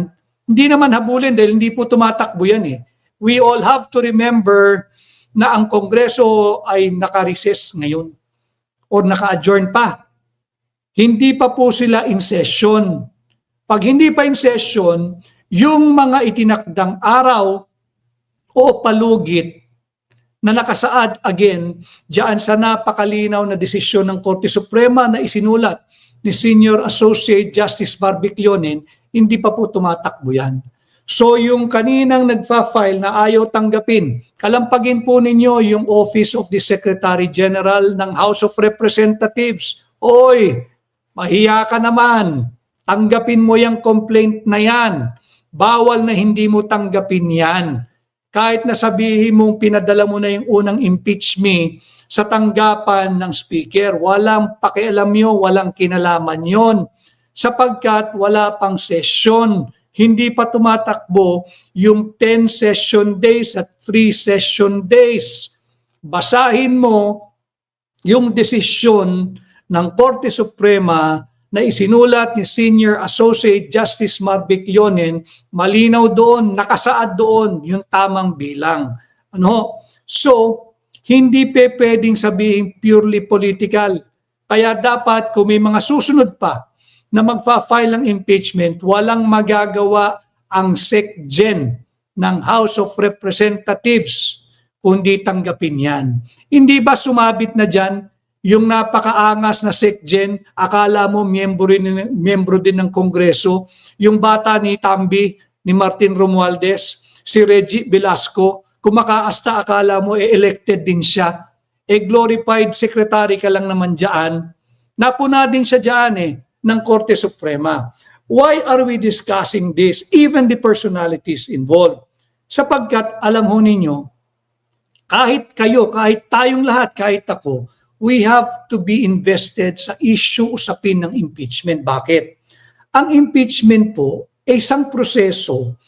Hindi naman habulin dahil hindi po tumatakbo yan eh. We all have to remember na ang Kongreso ay naka-recess ngayon or naka-adjourn pa. Hindi pa po sila in session. Pag hindi pa in session, yung mga itinakdang araw o palugit na nakasaad again diyan sa napakalinaw na desisyon ng Korte Suprema na isinulat ni Senior Associate Justice Barbie Cleonen, hindi pa po tumatakbo yan. So yung kaninang nagfa-file na ayaw tanggapin, kalampagin po ninyo yung Office of the Secretary General ng House of Representatives. Oy, mahiya ka naman, tanggapin mo yung complaint na yan. Bawal na hindi mo tanggapin yan. Kahit na sabihin mong pinadala mo na yung unang impeach me sa tanggapan ng speaker, walang pakialam yun, walang kinalaman yon, sapagkat wala pang session. Hindi pa tumatakbo yung 10 session days at 3 session days. Basahin mo yung desisyon ng Korte Suprema na isinulat ni Senior Associate Justice Barbie Cleonen, malinaw doon, nakasaad doon yung tamang bilang. So, hindi pwedeng sabihin purely political. Kaya dapat kung may mga susunod pa na magfa-file ng impeachment, walang magagawa ang SecGen ng House of Representatives kundi tanggapin yan. Hindi ba sumabit na dyan yung napakaangas na SecGen, akala mo miyembro din ng Kongreso, yung bata ni Tambi, ni Martin Romualdez, si Reggie Velasco, kumakaasta akala mo elected din siya, glorified secretary ka lang naman dyan, napuna din siya dyan ng Korte Suprema. Why are we discussing this? Even the personalities involved. Sapagkat alam ho ninyo, kahit kayo, kahit tayong lahat, kahit ako, we have to be invested sa issue usapin ng impeachment. Bakit? Ang impeachment po ay isang proseso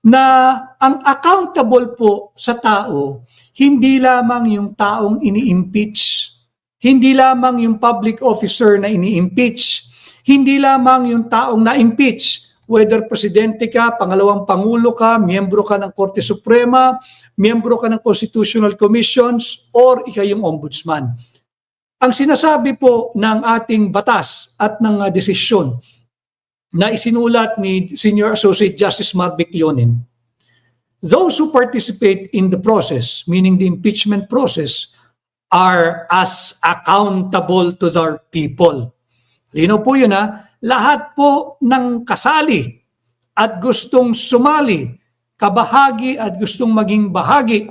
na ang accountable po sa tao, hindi lamang yung taong ini-impeach, hindi lamang yung public officer na ini-impeach, hindi lamang yung taong na-impeach, whether presidente ka, pangalawang pangulo ka, miyembro ka ng Korte Suprema, miyembro ka ng Constitutional Commissions, or ikaw yung ombudsman. Ang sinasabi po ng ating batas at ng desisyon na isinulat ni Senior Associate Justice Barbie Cleonen, those who participate in the process, meaning the impeachment process, are as accountable to their people. Lino po yun lahat po ng kasali at gustong sumali, kabahagi at gustong maging bahagi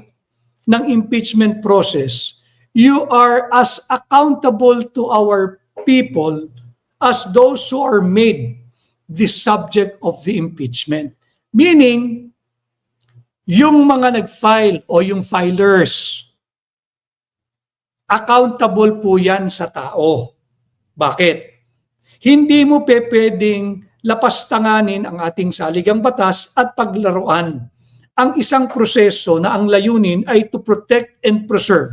ng impeachment process, you are as accountable to our people as those who are made the subject of the impeachment. Meaning, yung mga nag-file o yung filers, accountable po yan sa tao. Bakit? Hindi mo pwedeng lapastanganin ang ating saligang batas at paglaruan ang isang proseso na ang layunin ay to protect and preserve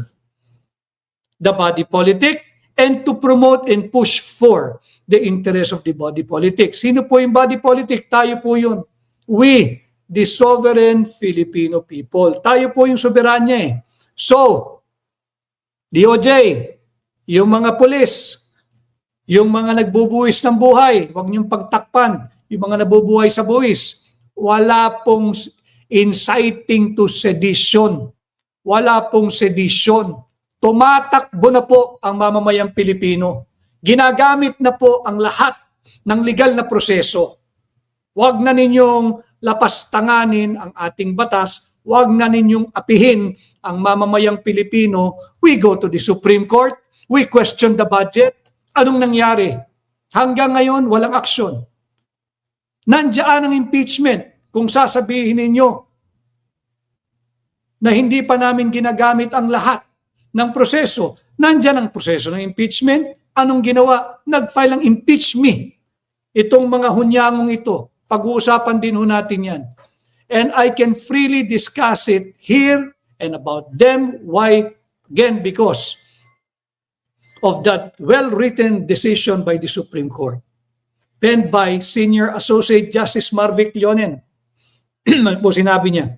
the body politic and to promote and push for the interest of the body politic. Sino po yung body politic? Tayo po yun. We, the sovereign Filipino people. Tayo po yung soberanya So, DOJ, yung mga pulis, yung mga nagbubuwis ng buhay, huwag niyong pagtakpan, yung mga nabubuhay sa buwis, wala pong inciting to sedition. Wala pong sedition. Tumatakbo na po ang mamamayang Pilipino. Ginagamit na po ang lahat ng legal na proseso. Huwag na ninyong lapastanganin ang ating batas. Huwag na ninyong apihin ang mamamayang Pilipino. We go to the Supreme Court. We question the budget. Anong nangyari? Hanggang ngayon, walang aksyon. Nandiyan ang impeachment. Kung sasabihin ninyo na hindi pa namin ginagamit ang lahat ng proseso, nandiyan ang proseso ng impeachment, Anong ginawa? Nag-file ng impeach me. Itong mga hunyangong ito, pag-uusapan din ho natin yan. And I can freely discuss it here and about them. Why? Again, because of that well-written decision by the Supreme Court, penned by Senior Associate Justice Marvick Leonen. Po sinabi niya,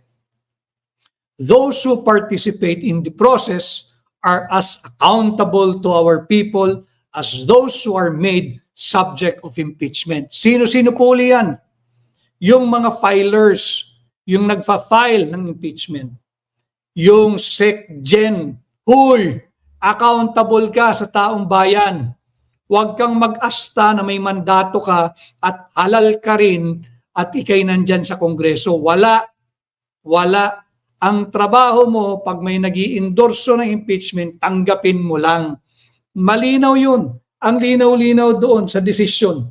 those who participate in the process are as accountable to our people as those who are made subject of impeachment. Sino-sino po yan? Yung mga filers, yung nagfa-file ng impeachment. Yung SecGen, huy, accountable ka sa taong bayan. Huwag kang mag-asta na may mandato ka at halal ka rin at ikay nandyan sa Kongreso. Wala. Ang trabaho mo pag may nag-i-endorso ng impeachment, tanggapin mo lang. Malinaw yun. Ang linaw-linaw doon sa desisyon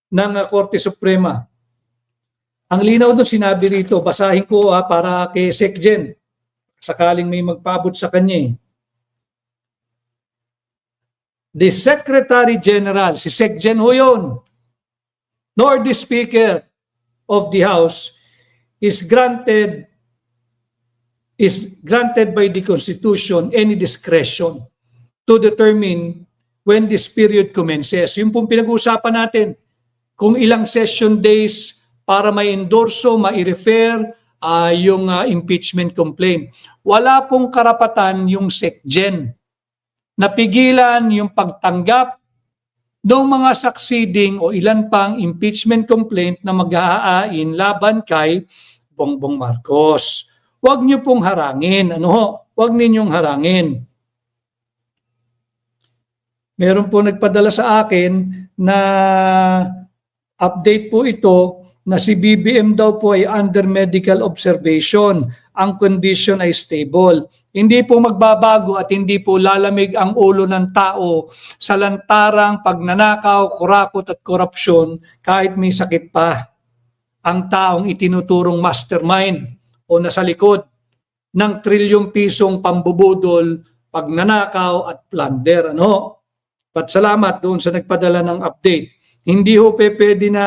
ng Korte Suprema. Ang linaw doon sinabi rito, basahin ko para kay SecGen, sakaling may magpabot sa kanya. The Secretary General, si SecGen ho yun, nor the Speaker of the House is granted by the Constitution any discretion to determine when this period commences. Yung pong pinag-uusapan natin, kung ilang session days para may endorso, mai-refer yung impeachment complaint. Wala pong karapatan yung SecGen. Napigilan yung pagtanggap ng mga succeeding o ilan pang impeachment complaint na mag-aain laban kay Bongbong Marcos. Huwag niyo pong harangin. Huwag ninyong harangin. Meron po nagpadala sa akin na update po ito na si BBM daw po ay under medical observation. Ang condition ay stable. Hindi po magbabago at hindi po lalamig ang ulo ng tao sa lantarang pagnanakaw, kurakot at korupsyon kahit may sakit pa. Ang taong itinuturong mastermind o nasa likod ng trilyong pisong pambubudol, pagnanakaw at plunder. But salamat doon sa nagpadala ng update. Hindi ho pwede na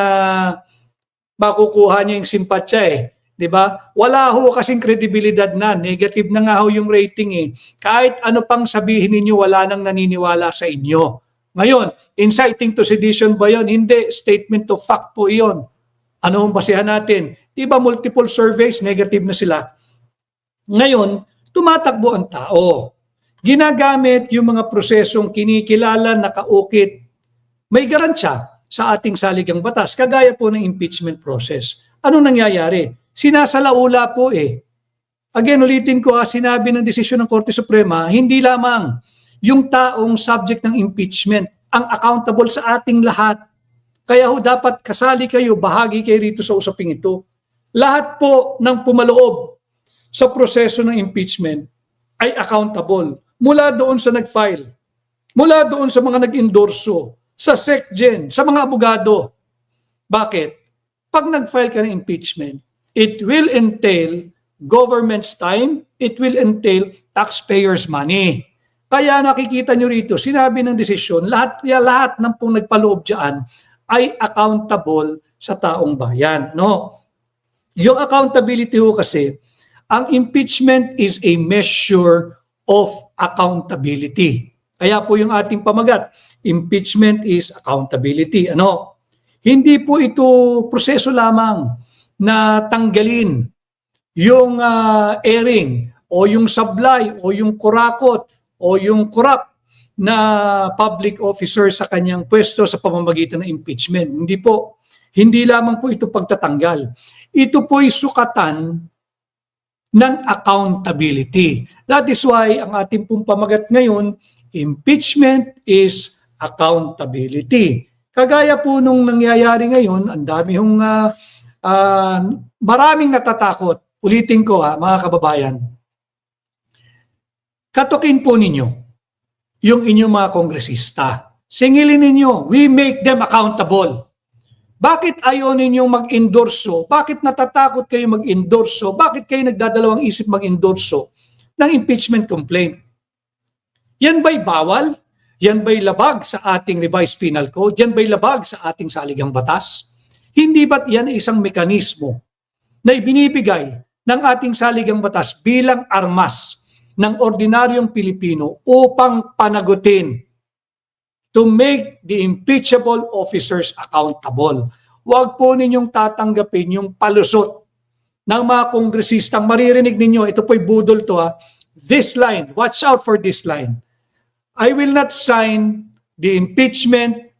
makukuha niya yung simpatsya Di ba? Wala ho kasing kredibilidad na. Negative na nga ho yung rating Kahit ano pang sabihin ninyo, wala nang naniniwala sa inyo. Ngayon, inciting to sedition ba yun? Hindi. Statement of fact po yun. Ano ang basehan natin? Di ba multiple surveys, negative na sila? Ngayon, tumatakbo ang tao. Ginagamit yung mga prosesong kinikilala, nakaukit. May garansya sa ating saligang batas, kagaya po ng impeachment process. Ano nangyayari? Sinasalaula po Again, ulitin ko sinabi ng desisyon ng Korte Suprema, hindi lamang yung taong subject ng impeachment ang accountable sa ating lahat. Kaya ho dapat kasali kayo, bahagi kayo rito sa usaping ito. Lahat po ng pumaloob sa proseso ng impeachment ay accountable. Mula doon sa nag-file, mula doon sa mga nag-endorso, sa SecGen, sa mga abogado. Bakit? Pag nag-file ka ng impeachment, it will entail government's time, it will entail taxpayers' money. Kaya nakikita nyo rito, sinabi ng desisyon, lahat ng pong nagpaloob dyan ay accountable sa taong bayan. Yung accountability ho kasi, ang impeachment is a measure of accountability. Kaya po yung ating pamagat, impeachment is accountability. Hindi po ito proseso lamang na tanggalin yung airing o yung sablay o yung kurakot o yung corrupt na public officer sa kanyang pwesto sa pamamagitan ng impeachment. Hindi lamang po ito pagtatanggal. Ito po'y sukatan ng accountability. That is why ang ating pong pamagat ngayon, impeachment is accountability. Kagaya po nung nangyayari ngayon, ang dami hong maraming natatakot. Ulitin ko mga kababayan. Katukin po ninyo yung inyong mga kongresista. Singilin ninyo, we make them accountable. Bakit ayaw ninyong mag-endorso? Bakit natatakot kayo mag-endorso? Bakit kayo nagdadalawang isip mag-endorso ng impeachment complaint? Yan ba'y bawal? Yan ba'y labag sa ating revised penal code? Yan ba'y labag sa ating saligang batas? Hindi ba't yan ay isang mekanismo na ibinibigay ng ating saligang batas bilang armas ng ordinaryong Pilipino upang panagutin to make the impeachable officers accountable? Huwag po ninyong tatanggapin yung palusot ng mga kongresistang maririnig ninyo. Ito po'y budol to ha. This line, watch out for this line. I will not sign the impeachment,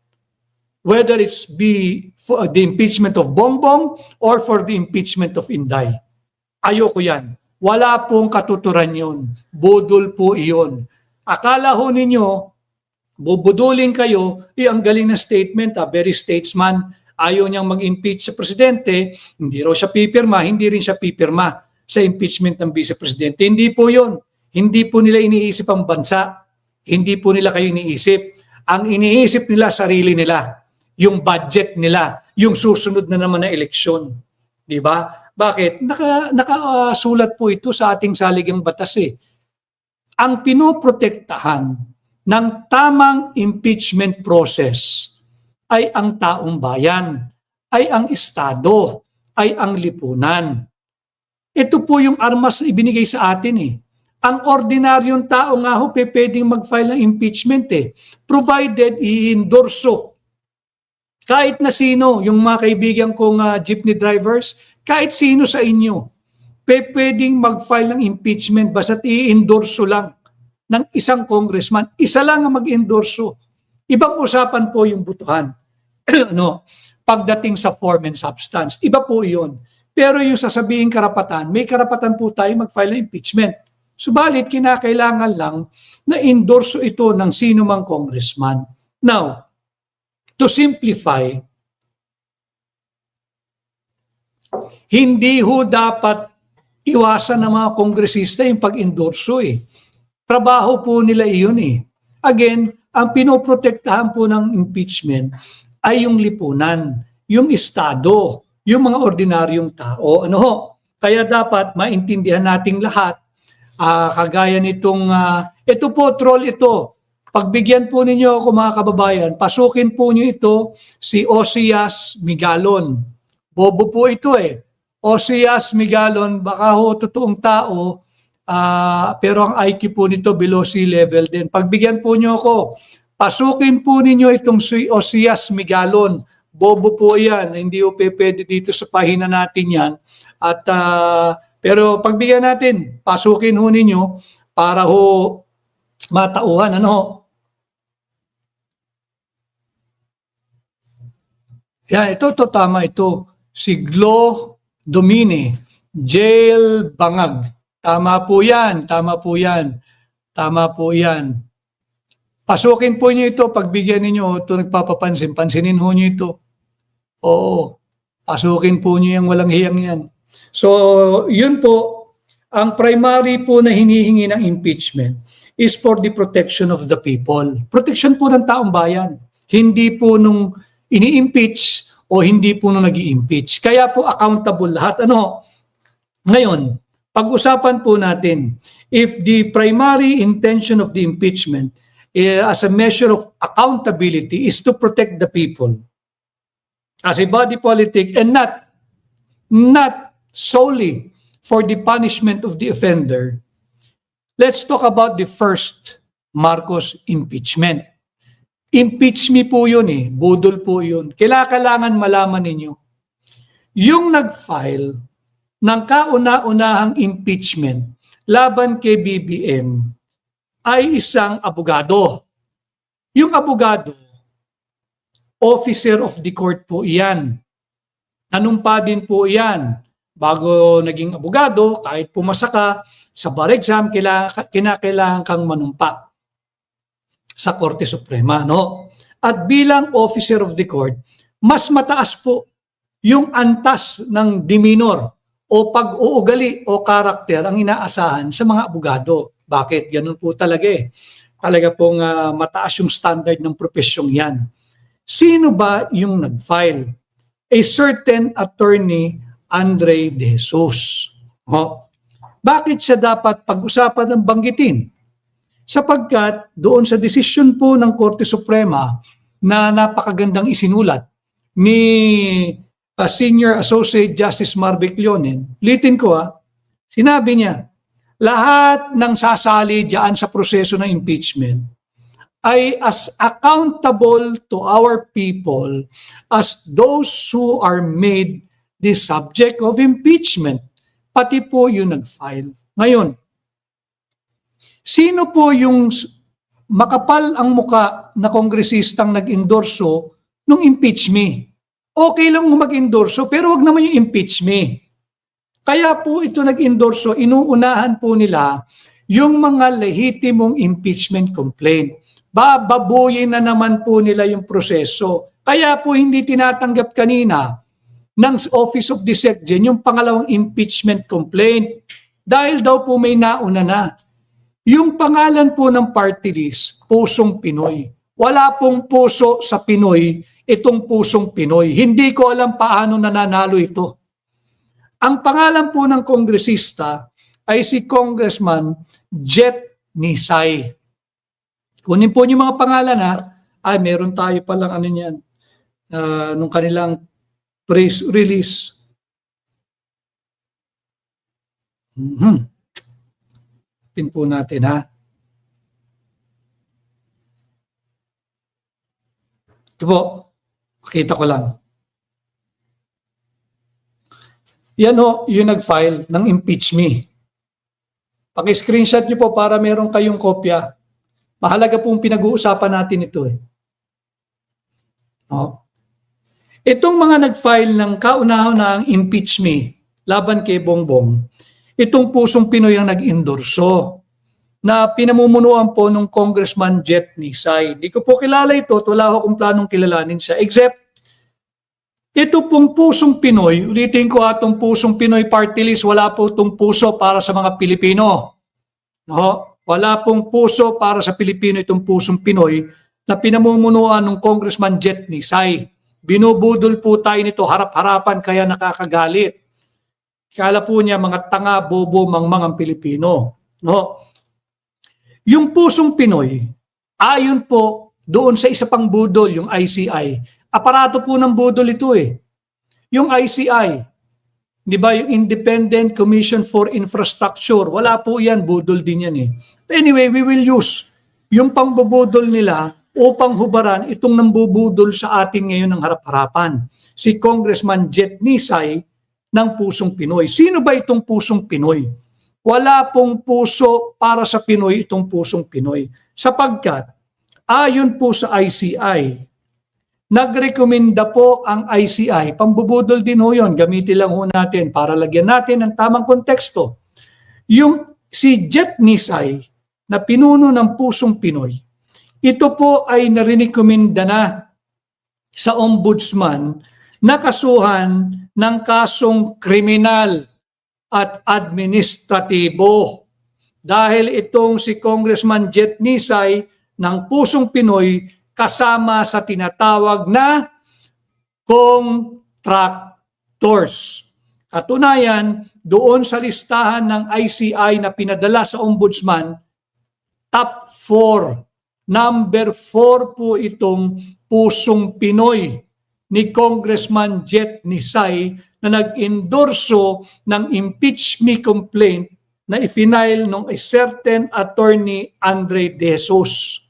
whether it's be for the impeachment of Bongbong or for the impeachment of Inday. Ayoko yan. Wala pong katuturan yun. Budol po iyon. Akala ho ninyo, bubudulin kayo, ang galing na statement, very statesman, ayaw niyang mag-impeach sa presidente, hindi raw siya pipirma, hindi rin siya pipirma sa impeachment ng vice-presidente. Hindi po yun. Hindi po nila iniisip ang bansa. Hindi po nila kayo iniisip. Ang iniisip nila, sarili nila. Yung budget nila. Yung susunod na naman na eleksyon. Di ba? Bakit? Nakasulat po ito sa ating saligang batas eh. Ang pinoprotektahan ng tamang impeachment process ay ang taong bayan, ay ang Estado, ay ang lipunan. Ito po yung armas na ibinigay sa atin eh. Ang ordinaryong tao nga ho, pwedeng mag-file ng impeachment eh. Provided i-endorso. Kahit na sino, yung mga kaibigan kong jeepney drivers, kahit sino sa inyo, pwedeng mag-file ng impeachment basta't i-endorso lang ng isang congressman. Isa lang ang mag-endorso. Ibang usapan po yung butuhan. No, pagdating sa form and substance, iba po yun. Pero yung sasabihin karapatan, may karapatan po tayo mag-file ng impeachment. Subalit, kinakailangan lang na endorso ito ng sino mang congressman. Now, to simplify, hindi ho dapat iwasan ng mga kongresista yung pag-endorso eh. Trabaho po nila iyon eh. Again, ang pinoprotektahan po ng impeachment ay yung lipunan, yung Estado, yung mga ordinaryong tao. Ano ho? Kaya dapat maintindihan nating lahat, kagaya nitong, ito po, troll ito. Pagbigyan po ninyo ako mga kababayan, pasukin po niyo ito si Osias Migalon. Bobo po ito eh. Osias Migalon, baka ho totoong tao, pero ang IQ po nito below sea level din. Pagbigyan po niyo ako, pasukin po ninyo itong si Osias Migalon. Bobo po yan. Hindi po pwede dito sa pahina natin yan. At, pero pagbigyan natin, pasukin ho ninyo para ho matauhan. Ano ho? Yan, ito tama ito. Si Glo Domine, Jail Bangag. Tama po yan, tama po yan. Tama po yan. Pasukin po niyo ito, pagbigyan niyo ito nagpapapansin, pansinin ho niyo ito. Oo, pasukin po niyo yung walang hiyang yan. So, yun po, ang primary po na hinihingi ng impeachment is for the protection of the people. Protection po ng taong bayan. Hindi po nung ini-impeach o hindi po nung nag-i-impeach. Kaya po accountable lahat. Ano? Ngayon, pag-usapan po natin, if the primary intention of the impeachment as a measure of accountability is to protect the people as a body politic and not solely for the punishment of the offender, let's talk about the first Marcos impeachment. Impeach me po yun eh, budol po yun. Kailangan malaman ninyo, yung nag-file ng kauna-unahang impeachment laban kay BBM ay isang abogado. Yung abogado, officer of the court po iyan. Nanumpa din po iyan. Bago naging abogado, kahit pumasa ka sa bar exam, kinakailangan kang manumpa sa Korte Suprema. No? At bilang officer of the court, mas mataas po yung antas ng demeanor o pag-uugali o karakter ang inaasahan sa mga abogado. Bakit? Ganun po talaga eh. Talaga pong mataas yung standard ng profesyong yan. Sino ba yung nag-file? A certain attorney, Andre De Jesus. Bakit siya dapat pag-usapan ng banggitin? Sapagkat doon sa desisyon po ng Korte Suprema na napakagandang isinulat ni Senior Associate Justice Marvic Leonen, ulitin ko sinabi niya, lahat ng sasali diyan sa proseso ng impeachment ay as accountable to our people as those who are made the subject of impeachment. Pati po yung nag-file. Ngayon, sino po yung makapal ang muka na kongresistang nag-endorso nung impeach me? Okay lang mag-endorso, pero wag naman yung impeach me. Kaya po ito nag-endorso, inuunahan po nila yung mga lehitimong impeachment complaint. Bababuyin na naman po nila yung proseso. Kaya po hindi tinatanggap kanina ng Office of the SecGen yung pangalawang impeachment complaint. Dahil daw po may nauna na. Yung pangalan po ng party list, Pusong Pinoy. Wala pong puso sa Pinoy, itong Pusong Pinoy. Hindi ko alam paano nananalo ito. Ang pangalan po ng kongresista ay si Congressman Jet Nisay. Kunin po niyo mga pangalan ay meron tayo palang ano niyan, nung kanilang press release. Pin po natin Ito po, makita ko lang. Yan yung nag-file ng impeach me. Paki-screenshot niyo po para meron kayong kopya. Mahalaga pong pinag-uusapan natin ito Itong mga nag-file ng kauna-unahang impeach me laban kay Bongbong, itong Pusong Pinoy ang nag-endorso na pinamumunuan po ng Congressman Jet Nisay. Di ko po kilala ito, wala akong planong kilalanin siya, except ito pong Pusong Pinoy, ulitin ko itong Pusong Pinoy party list, wala po itong puso para sa mga Pilipino. Wala pong puso para sa Pilipino itong Pusong Pinoy na pinamumunuan ng Congressman Jet Nisay. Binubudol po tayo nito harap-harapan kaya nakakagalit. Kala po niya mga tanga, bobo, mangmang ang Pilipino. Yung Pusong Pinoy, ayon po doon sa isa pang budol, yung ICI. Aparato po ng budol ito Yung ICI, di ba, yung Independent Commission for Infrastructure, wala po yan, budol din yan Anyway, we will use yung pangbubudol nila upang hubaran itong nambubudol sa ating ngayon ng harap-harapan. Si Congressman Jet Nisay ng Pusong Pinoy. Sino ba itong Pusong Pinoy? Wala pong puso para sa Pinoy itong Pusong Pinoy. Sapagkat, ayon po sa ICI, nagrekomenda po ang ICI, pambubudol din yun, gamitin lang natin para lagyan natin ng tamang konteksto. Yung si Jet Nisay na pinuno ng Pusong Pinoy, ito po ay narirekomenda na sa ombudsman na kasuhan ng kasong kriminal at administratibo. Dahil itong si Congressman Jet Nisay ng Pusong Pinoy kasama sa tinatawag na contractors. Katunayan, doon sa listahan ng ICI na pinadala sa ombudsman, top 4, number 4 po itong Pusong Pinoy ni Congressman Jet Nisay na nag-endorso ng impeachment complaint na ifinail ng a certain attorney Andre De Jesus.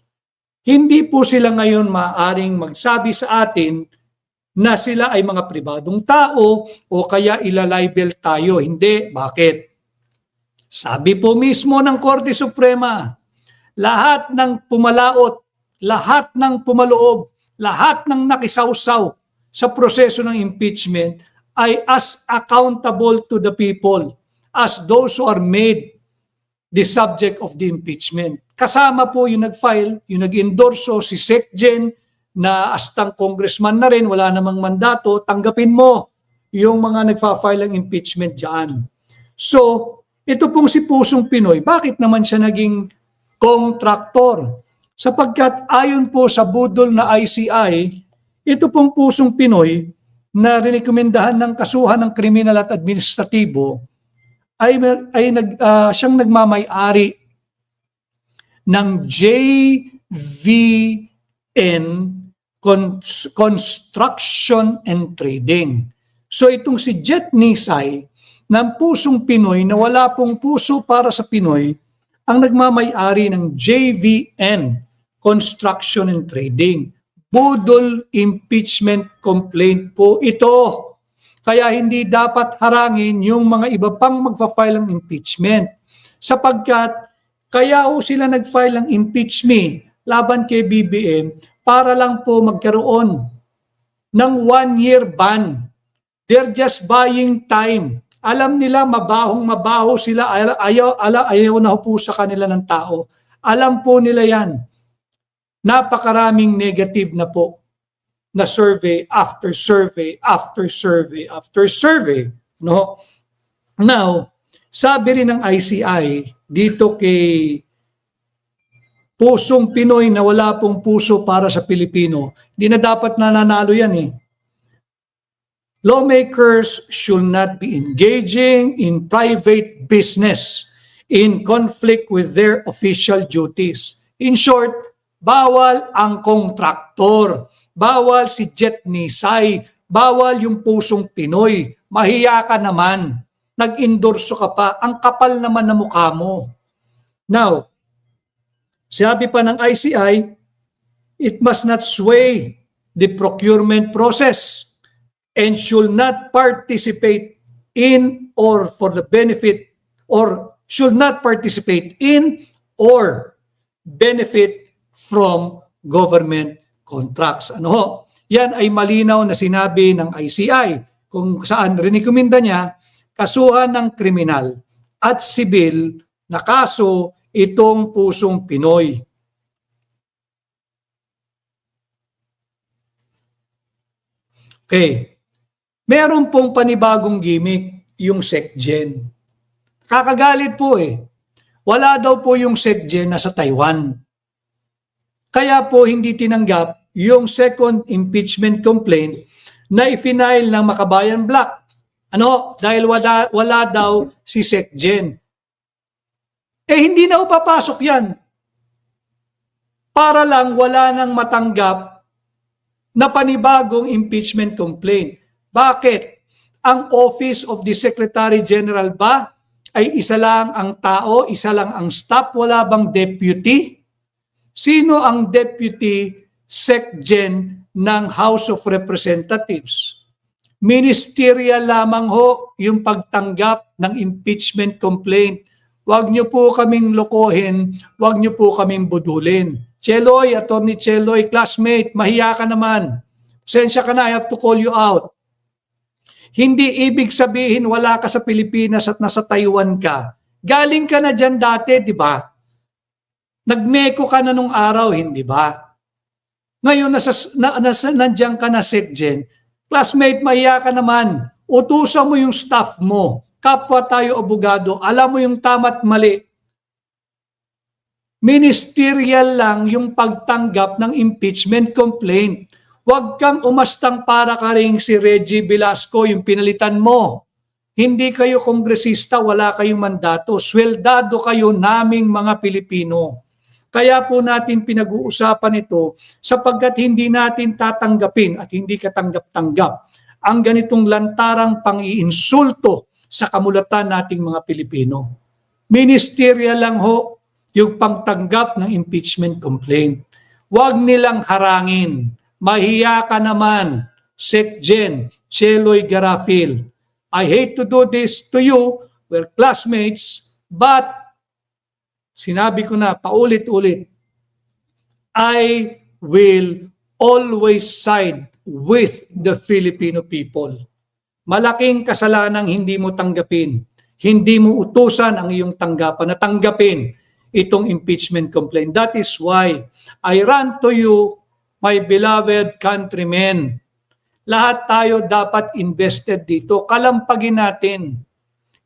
Hindi po sila ngayon maaaring magsabi sa atin na sila ay mga pribadong tao o kaya ilalibel tayo. Hindi. Bakit? Sabi po mismo ng Korte Suprema, lahat ng pumalaot, lahat ng pumaloob, lahat ng nakisawsaw sa proseso ng impeachment ay as accountable to the people as those who are made the subject of the impeachment. Kasama po yung nag-file, yung nag-endorso, si SecGen na astang congressman na rin, wala namang mandato, tanggapin mo yung mga nagfa-file ng impeachment dyan. So, ito pong si Pusong Pinoy, bakit naman siya naging contractor? Sapagkat ayon po sa budol na ICI, ito pong Pusong Pinoy na rinekomendahan ng kasuhan ng kriminal at administratibo, siyang nagmamay-ari ng JVN Construction and Trading. So itong si Jet Nisay ng pusong Pinoy na wala pong puso para sa Pinoy ang nagmamay-ari ng JVN Construction and Trading. Budol impeachment complaint po ito. Kaya hindi dapat harangin yung mga iba pang magfa-file ng impeachment. Sapagkat kaya ho sila nag-file ng impeach me laban kay BBM para lang po magkaroon ng 1-year ban. They're just buying time. Alam nila mabahong-mabaho sila, ayaw na po sa kanila ng tao. Alam po nila yan. Napakaraming negative na po na survey after survey after survey after survey. No? Now, sabi rin ng ICI dito kay pusong Pinoy na wala pong puso para sa Pilipino, hindi na dapat nananalo yan eh. Lawmakers should not be engaging in private business in conflict with their official duties. In short, bawal ang kontraktor, bawal si Jet Nisay, bawal yung pusong Pinoy. Mahiya ka naman, nag-endorso ka pa, ang kapal naman na mukha mo. Now, sabi pa ng ICI, it must not sway the procurement process and should not participate in or for the benefit or should not participate in or benefit from government contracts. Ano ho? Yan ay malinaw na sinabi ng ICI kung saan rinikomenda niya kasuhan ng kriminal at sibil na kaso itong pusong Pinoy. Okay. Meron pong panibagong gimmick, yung SecGen. Kakagalit po eh. Wala daw po yung SecGen na sa Taiwan. Kaya po hindi tinanggap yung second impeachment complaint na ifinail ng Makabayan Black. Ano? Dahil wala daw si SecGen. Eh hindi na papasok yan. Para lang wala nang matanggap na panibagong impeachment complaint. Bakit? Ang Office of the Secretary General ba ay isa lang ang tao, isa lang ang staff, wala bang deputy? Sino ang deputy SecGen ng House of Representatives? Ministerial lamang ho yung pagtanggap ng impeachment complaint. Huwag niyo po kaming lokohin, huwag niyo po kaming budulin. Cheloy, Attorney Cheloy, classmate, mahiya ka naman. Sensya ka na, I have to call you out. Hindi ibig sabihin wala ka sa Pilipinas at nasa Taiwan ka. Galing ka na dyan dati, di ba? Nagmeko ka na nung araw, hindi ba? Ngayon, nandiyan ka na SecGen. Classmate, mahiya ka naman. Utusan mo yung staff mo. Kapwa tayo abogado, alam mo yung tama't mali. Ministerial lang yung pagtanggap ng impeachment complaint. Huwag kang umastang para ka ring si Reggie Velasco, yung pinalitan mo. Hindi kayo kongresista, wala kayong mandato. Sweldado kayo naming mga Pilipino. Kaya po natin pinag-uusapan ito sapagkat hindi natin tatanggapin at hindi katanggap-tanggap ang ganitong lantarang pang-iinsulto sa kamulatan nating mga Pilipino. Ministerial lang ho yung pagtanggap ng impeachment complaint. Huwag nilang harangin. Mahiya ka naman, SecGen, Cheloy Garafil. I hate to do this to you, we're classmates, but sinabi ko na paulit-ulit, I will always side with the Filipino people. Malaking kasalanang hindi mo tanggapin, hindi mo utusan ang iyong tanggapan na tanggapin itong impeachment complaint. That is why I run to you, my beloved countrymen. Lahat tayo dapat invested dito. Kalampagin natin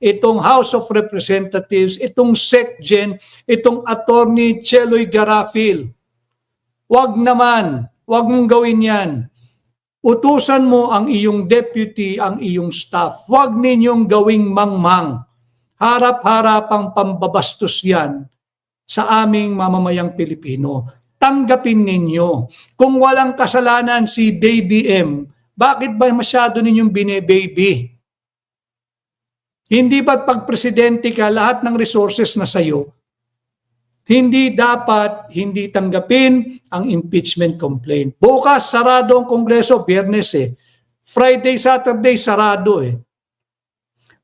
itong House of Representatives, itong SecGen, itong Attorney Cheloy Garafil. Huwag naman, huwag mong gawin yan. Utusan mo ang iyong deputy, ang iyong staff. Huwag ninyong gawing mangmang. Harap-harapang pambabastos yan sa aming mamamayang Pilipino. Tanggapin ninyo. Kung walang kasalanan si Baby M, bakit ba masyado ninyong bine-baby? Hindi ba't pag presidente ka, lahat ng resources na sa'yo, hindi dapat hindi tanggapin ang impeachment complaint. Bukas, sarado ang Kongreso, Biyernes eh. Friday, Saturday, sarado eh.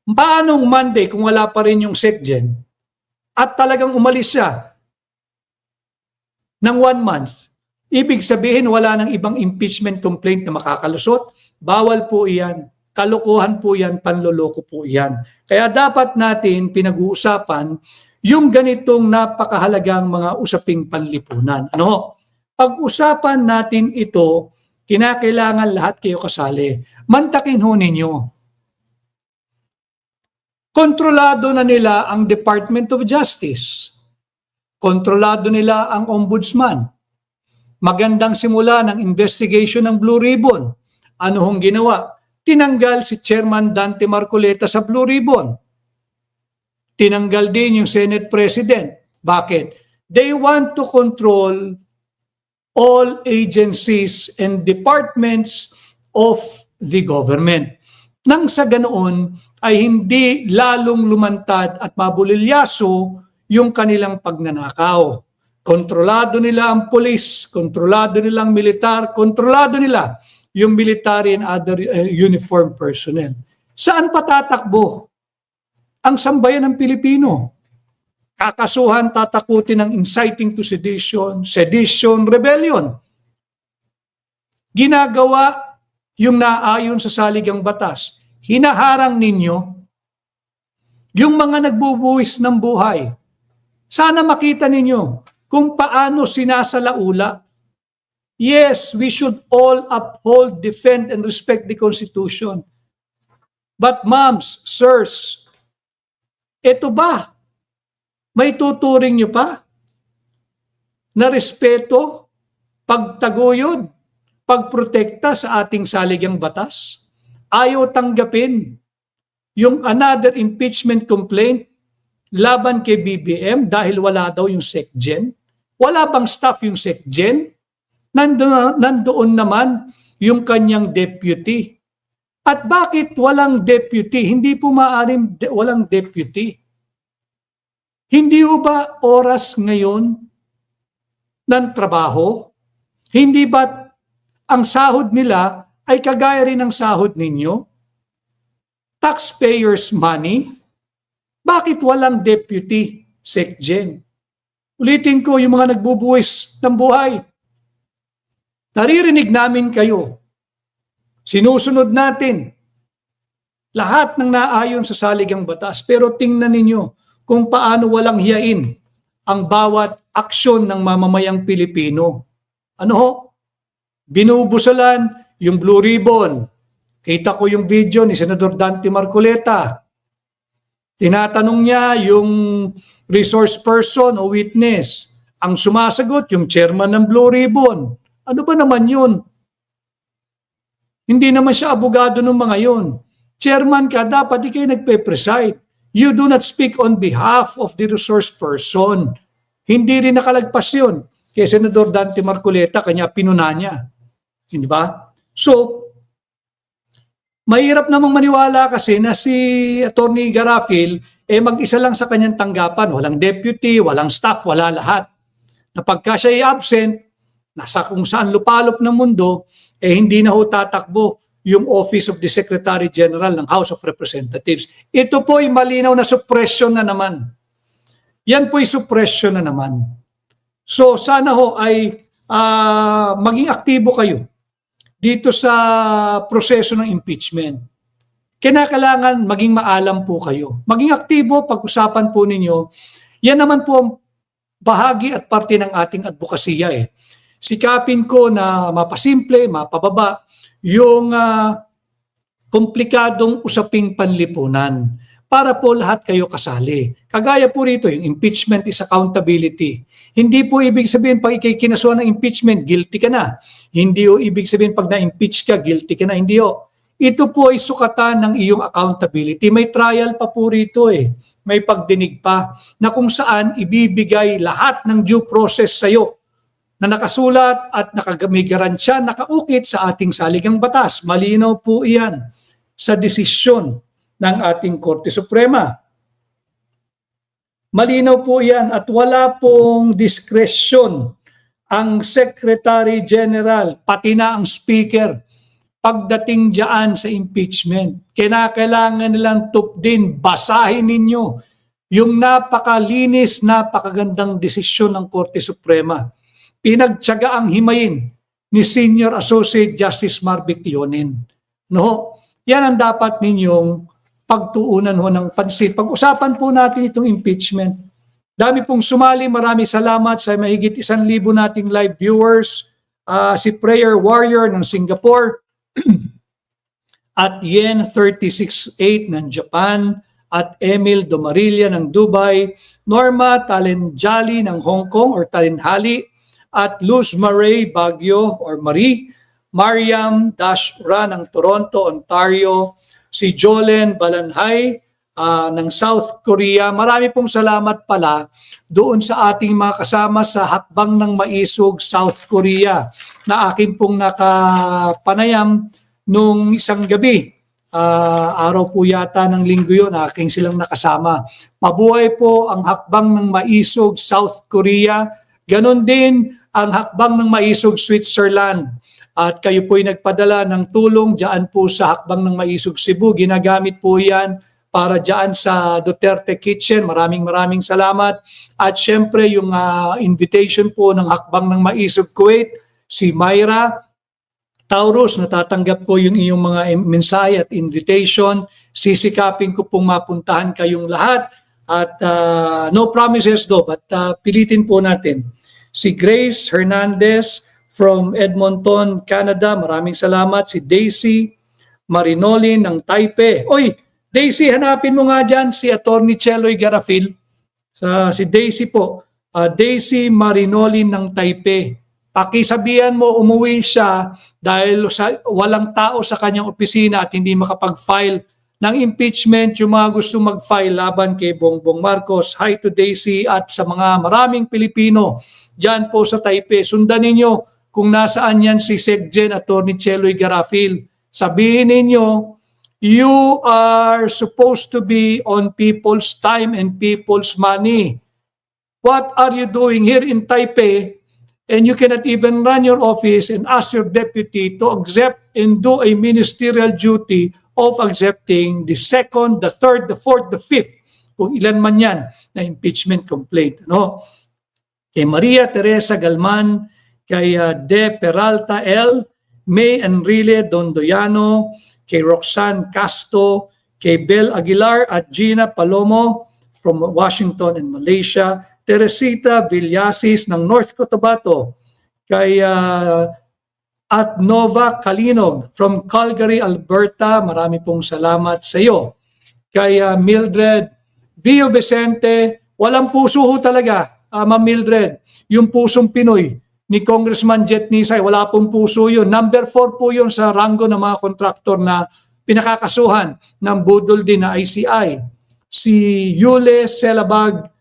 Paanong Monday kung wala pa rin yung SecGen at talagang umalis siya ng 1 month? Ibig sabihin wala nang ibang impeachment complaint na makakalusot. Bawal po iyan. Kalokohan po yan, panloloko po yan. Kaya dapat natin pinag-uusapan yung ganitong napakahalagang mga usaping panlipunan. Ano? Pag-usapan natin ito, kinakailangan lahat kayo kasali. Mantakin ho ninyo. Kontrolado na nila ang Department of Justice. Kontrolado nila ang Ombudsman. Magandang simula ng investigation ng Blue Ribbon. Ano hong ginawa? Tinanggal si Chairman Dante Marcoleta sa Blue Ribbon. Tinanggal din yung Senate President. Bakit? They want to control all agencies and departments of the government. Nang sa ganoon ay hindi lalong lumantad at mabulilyaso yung kanilang pagnanakaw. Kontrolado nila ang police, kontrolado nila ang militar, kontrolado nila yung military and other uniformed personnel. Saan patatakbo ang sambayan ng Pilipino? Kakasuhan, tatakutin ng inciting to sedition, rebellion. Ginagawa yung naayon sa saligang batas. Hinaharang ninyo yung mga nagbubuwis ng buhay. Sana makita ninyo kung paano sinasalaula. Yes, we should all uphold, defend, and respect the Constitution. But moms, sirs, ito ba? May tuturing nyo pa? Na respeto, pagtaguyod, pagprotekta sa ating saligang batas? Ayaw tanggapin yung another impeachment complaint laban kay BBM dahil wala daw yung SecGen? Wala bang staff yung SecGen? Nandoon naman yung kanyang deputy. At bakit walang deputy? Hindi po maaaring walang deputy. Hindi ho ba oras ngayon ng trabaho? Hindi ba ang sahod nila ay kagaya rin ng sahod ninyo? Taxpayers' money? Bakit walang deputy SecGen? Ulitin ko yung mga nagbubuwis ng buhay. Naririnig namin kayo. Sinusunod natin lahat ng naayon sa saligang batas. Pero tingnan ninyo kung paano walang hiyain ang bawat aksyon ng mamamayang Pilipino. Ano ho? Binubusalan yung Blue Ribbon. Kita ko yung video ni Senador Dante Marcoleta. Tinatanong niya yung resource person o witness. Ang sumasagot yung chairman ng Blue Ribbon. Ano ba naman yun? Hindi naman siya abogado ng mga yun. Chairman ka, dapat di kayo nagpe-preside. You do not speak on behalf of the resource person. Hindi rin nakalagpas yun. Kaya Senador Dante Marcoleta, kanya pinuna niya. Hindi ba? So, mahirap namang maniwala kasi na si Attorney Garafil mag-isa lang sa kanyang tanggapan. Walang deputy, walang staff, wala lahat. Na pagka siya ay absent, nasa kung saan lupalop ng mundo, hindi na ho tatakbo yung Office of the Secretary General ng House of Representatives. Ito po ay malinaw na suppression na naman. Yan po ay suppression na naman. So sana ho ay maging aktibo kayo dito sa proseso ng impeachment. Kinakailangan maging maalam po kayo. Maging aktibo, pag-usapan po ninyo. Yan naman po ang bahagi at parte ng ating advokasya eh. Sikapin ko na mapasimple, mapababa yung komplikadong usaping panlipunan para po lahat kayo kasali. Kagaya po rito, yung impeachment is accountability. Hindi po ibig sabihin pag ikinasuhan ng impeachment, guilty ka na. Hindi po ibig sabihin pag na-impeach ka, guilty ka na. Hindi po. ito po ay sukatan ng iyong accountability. May trial pa po rito may pagdinig pa na kung saan ibibigay lahat ng due process sa iyo na nakasulat at may garansya, nakaukit sa ating saligang batas. Malinaw po iyan sa desisyon ng ating Korte Suprema. Malinaw po iyan at wala pong diskresyon ang Secretary General, pati na ang Speaker, pagdating diyan sa impeachment. Kinakailangan nilang tupdin, basahin ninyo yung napakalinis, napakagandang desisyon ng Korte Suprema. Pinagtiyagaang himayin ni Senior Associate Justice Marvic Leonen. No? Yan ang dapat ninyong pagtuunan ng pansin. Pag-usapan po natin itong impeachment. Dami pong sumali, maraming salamat sa mahigit 1,000 nating live viewers. Si Prayer Warrior ng Singapore, at Yen 36.8 ng Japan, at Emil Domarilla ng Dubai, Norma Talenjali ng Hong Kong or Talenhali, at Luz Marie Baguio or Marie, Mariam Dashra ng Toronto, Ontario, si Jolen Balanhay ng South Korea. Marami pong salamat pala doon sa ating mga kasama sa Hakbang ng Maisog, South Korea, na akin pong nakapanayam nung isang gabi. Araw po yata ng linggo yun, aking silang nakasama. Mabuhay po ang Hakbang ng Maisog, South Korea. Ganon din ang Hakbang ng Maisog, Switzerland. At kayo po'y nagpadala ng tulong dyan po sa Hakbang ng Maisog, Cebu. Ginagamit po yan para dyan sa Duterte Kitchen. Maraming salamat. At syempre yung invitation po ng Hakbang ng Maisog, Kuwait, si Myra Taurus, natatanggap ko yung iyong mga mensahe at invitation. Sisikapin ko pong mapuntahan kayong lahat. At no promises do, but pilitin po natin. Si Grace Hernandez from Edmonton, Canada, maraming salamat. Si Daisy Marinoli ng Taipei. Oy, Daisy, hanapin mo nga dyan si Attorney Cheloy Garafil. Si Daisy po, Daisy Marinoli ng Taipei. Pakisabihan mo umuwi siya dahil walang tao sa kanyang opisina at hindi makapag-file ng impeachment. Yung mga gusto mag-file laban kay Bongbong Marcos. Hi to Daisy at sa mga maraming Pilipino dyan po sa Taipei. Sundan ninyo kung nasaan yan si Secgen Attorney Cheloy Garafil. Sabihin ninyo, you are supposed to be on people's time and people's money. What are you doing here in Taipei? And you cannot even run your office and ask your deputy to accept and do a ministerial duty of accepting the second, the third, the fourth, the fifth, kung ilan man yan na impeachment complaint. No? Kay Maria Teresa Galman, kay De Peralta L, May Enrile Dondoyano, kay Roxanne Casto, kay Bel Aguilar at Gina Palomo from Washington and Malaysia, Teresita Villasis ng North Cotabato, kay at Nova Kalinog from Calgary, Alberta, marami pong salamat sa iyo. Kay Mildred Vio Vicente, walang puso ho talaga, Ma'am Mildred, yung pusong Pinoy ni Congressman Jet Nisay, wala pong puso yun. Number 4 po yun sa ranggo ng mga kontraktor na pinakakasuhan ng budol din na ICI. Si Yule Selabag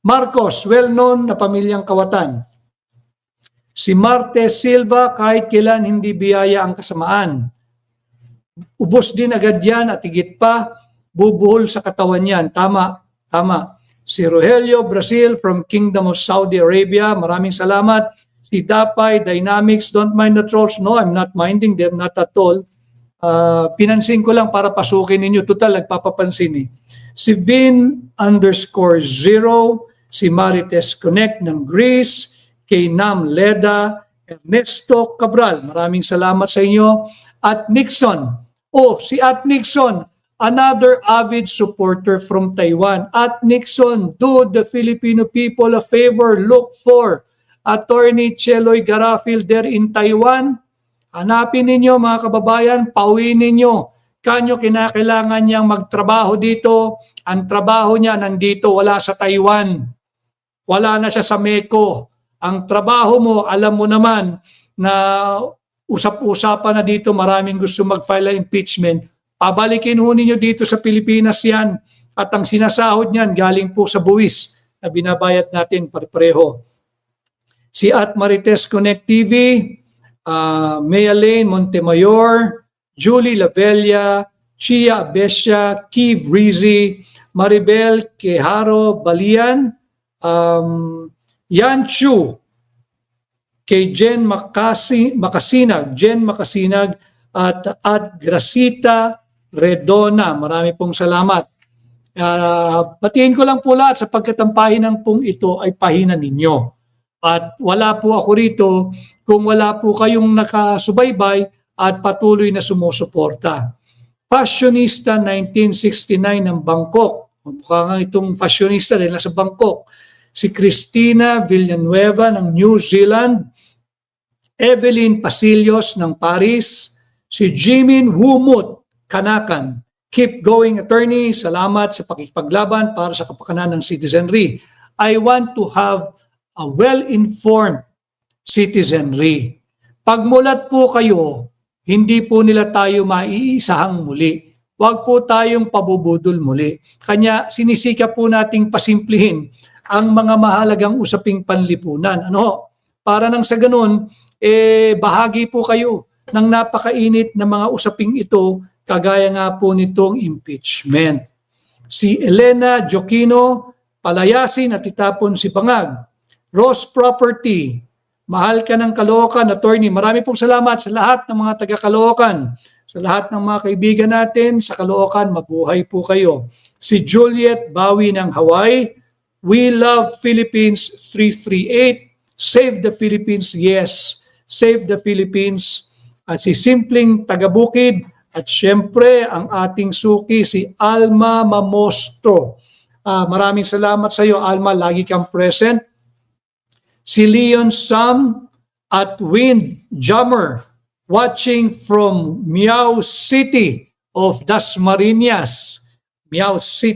Marcos, well-known na pamilyang Kawatan. Si Marte Silva, kahit kailan hindi biyaya ang kasamaan. Ubos din agad yan at higit pa, bubuhol sa katawan yan. Tama. Si Rogelio Brazil from Kingdom of Saudi Arabia, maraming salamat. Si Dapay Dynamics, don't mind the trolls. No, I'm not minding them, not at all. Pinansin ko lang para pasukin ninyo. Total, nagpapapansin Si Vin_0, si Marites Connect ng Greece, kay Nam Leda, Ernesto Cabral, maraming salamat sa inyo. At Nixon, si At Nixon, another avid supporter from Taiwan. At Nixon, do the Filipino people a favor, look for Attorney Cheloy Garafil there in Taiwan. Hanapin ninyo mga kababayan, pauwiin ninyo. Kanyo kinakailangan niyang magtrabaho dito. Ang trabaho niya nandito, wala sa Taiwan. Wala na siya sa Meko. Ang trabaho mo, alam mo naman na usap-usapan na dito, maraming gusto mag-file ng impeachment, pabalikin ho ninyo dito sa Pilipinas yan. At ang sinasahod niyan galing po sa buwis na binabayad natin pare-pareho. Si At Marites Connect TV, Mea Lane Montemayor, Julie Lavella, Chia Abesia, Keith Rizzi, Maribel Quejaro Balian, Yan Chu, kay Jen Makasinag, at Gracita Redona. Marami pong salamat. Batiin ko lang po lahat sapagkat ang pahinang pong ito ay pahina ninyo. At wala po ako rito kung wala po kayong nakasubaybay at patuloy na sumusuporta. Fashionista 1969 ng Bangkok. Mukha nga itong fashionista dahil nasa Bangkok. Si Cristina Villanueva ng New Zealand. Evelyn Pasillos ng Paris. Si Jimin Wumut Kanakan. Keep going, attorney. Salamat sa pakikipaglaban para sa kapakanan ng citizenry. I want to have a well-informed citizenry. Pagmulat po kayo, hindi po nila tayo maiisahang muli. Huwag po tayong pabubudol muli. Kanya sinisikap po nating pasimplihin ang mga mahalagang usaping panlipunan. Ano? Para nang sa ganun, bahagi po kayo ng napakainit na mga usaping ito, kagaya nga po nitong impeachment. Si Elena Joquino, palayasin at itapon si Bangag. Ross Property, mahal ka ng Caloocan, attorney. Marami pong salamat sa lahat ng mga taga-Caloocan, sa lahat ng mga kaibigan natin sa Caloocan, mabuhay po kayo. Si Juliet Bawi ng Hawaii, We Love Philippines 338, Save the Philippines, yes, Save the Philippines. At si Simpleng Tagabukid, at syempre ang ating suki si Alma Mamostro. Maraming salamat sa iyo, Alma, lagi kang present. Si Leon Sam at Wind Jammer, watching from Miao City of Dasmariñas. Miao City.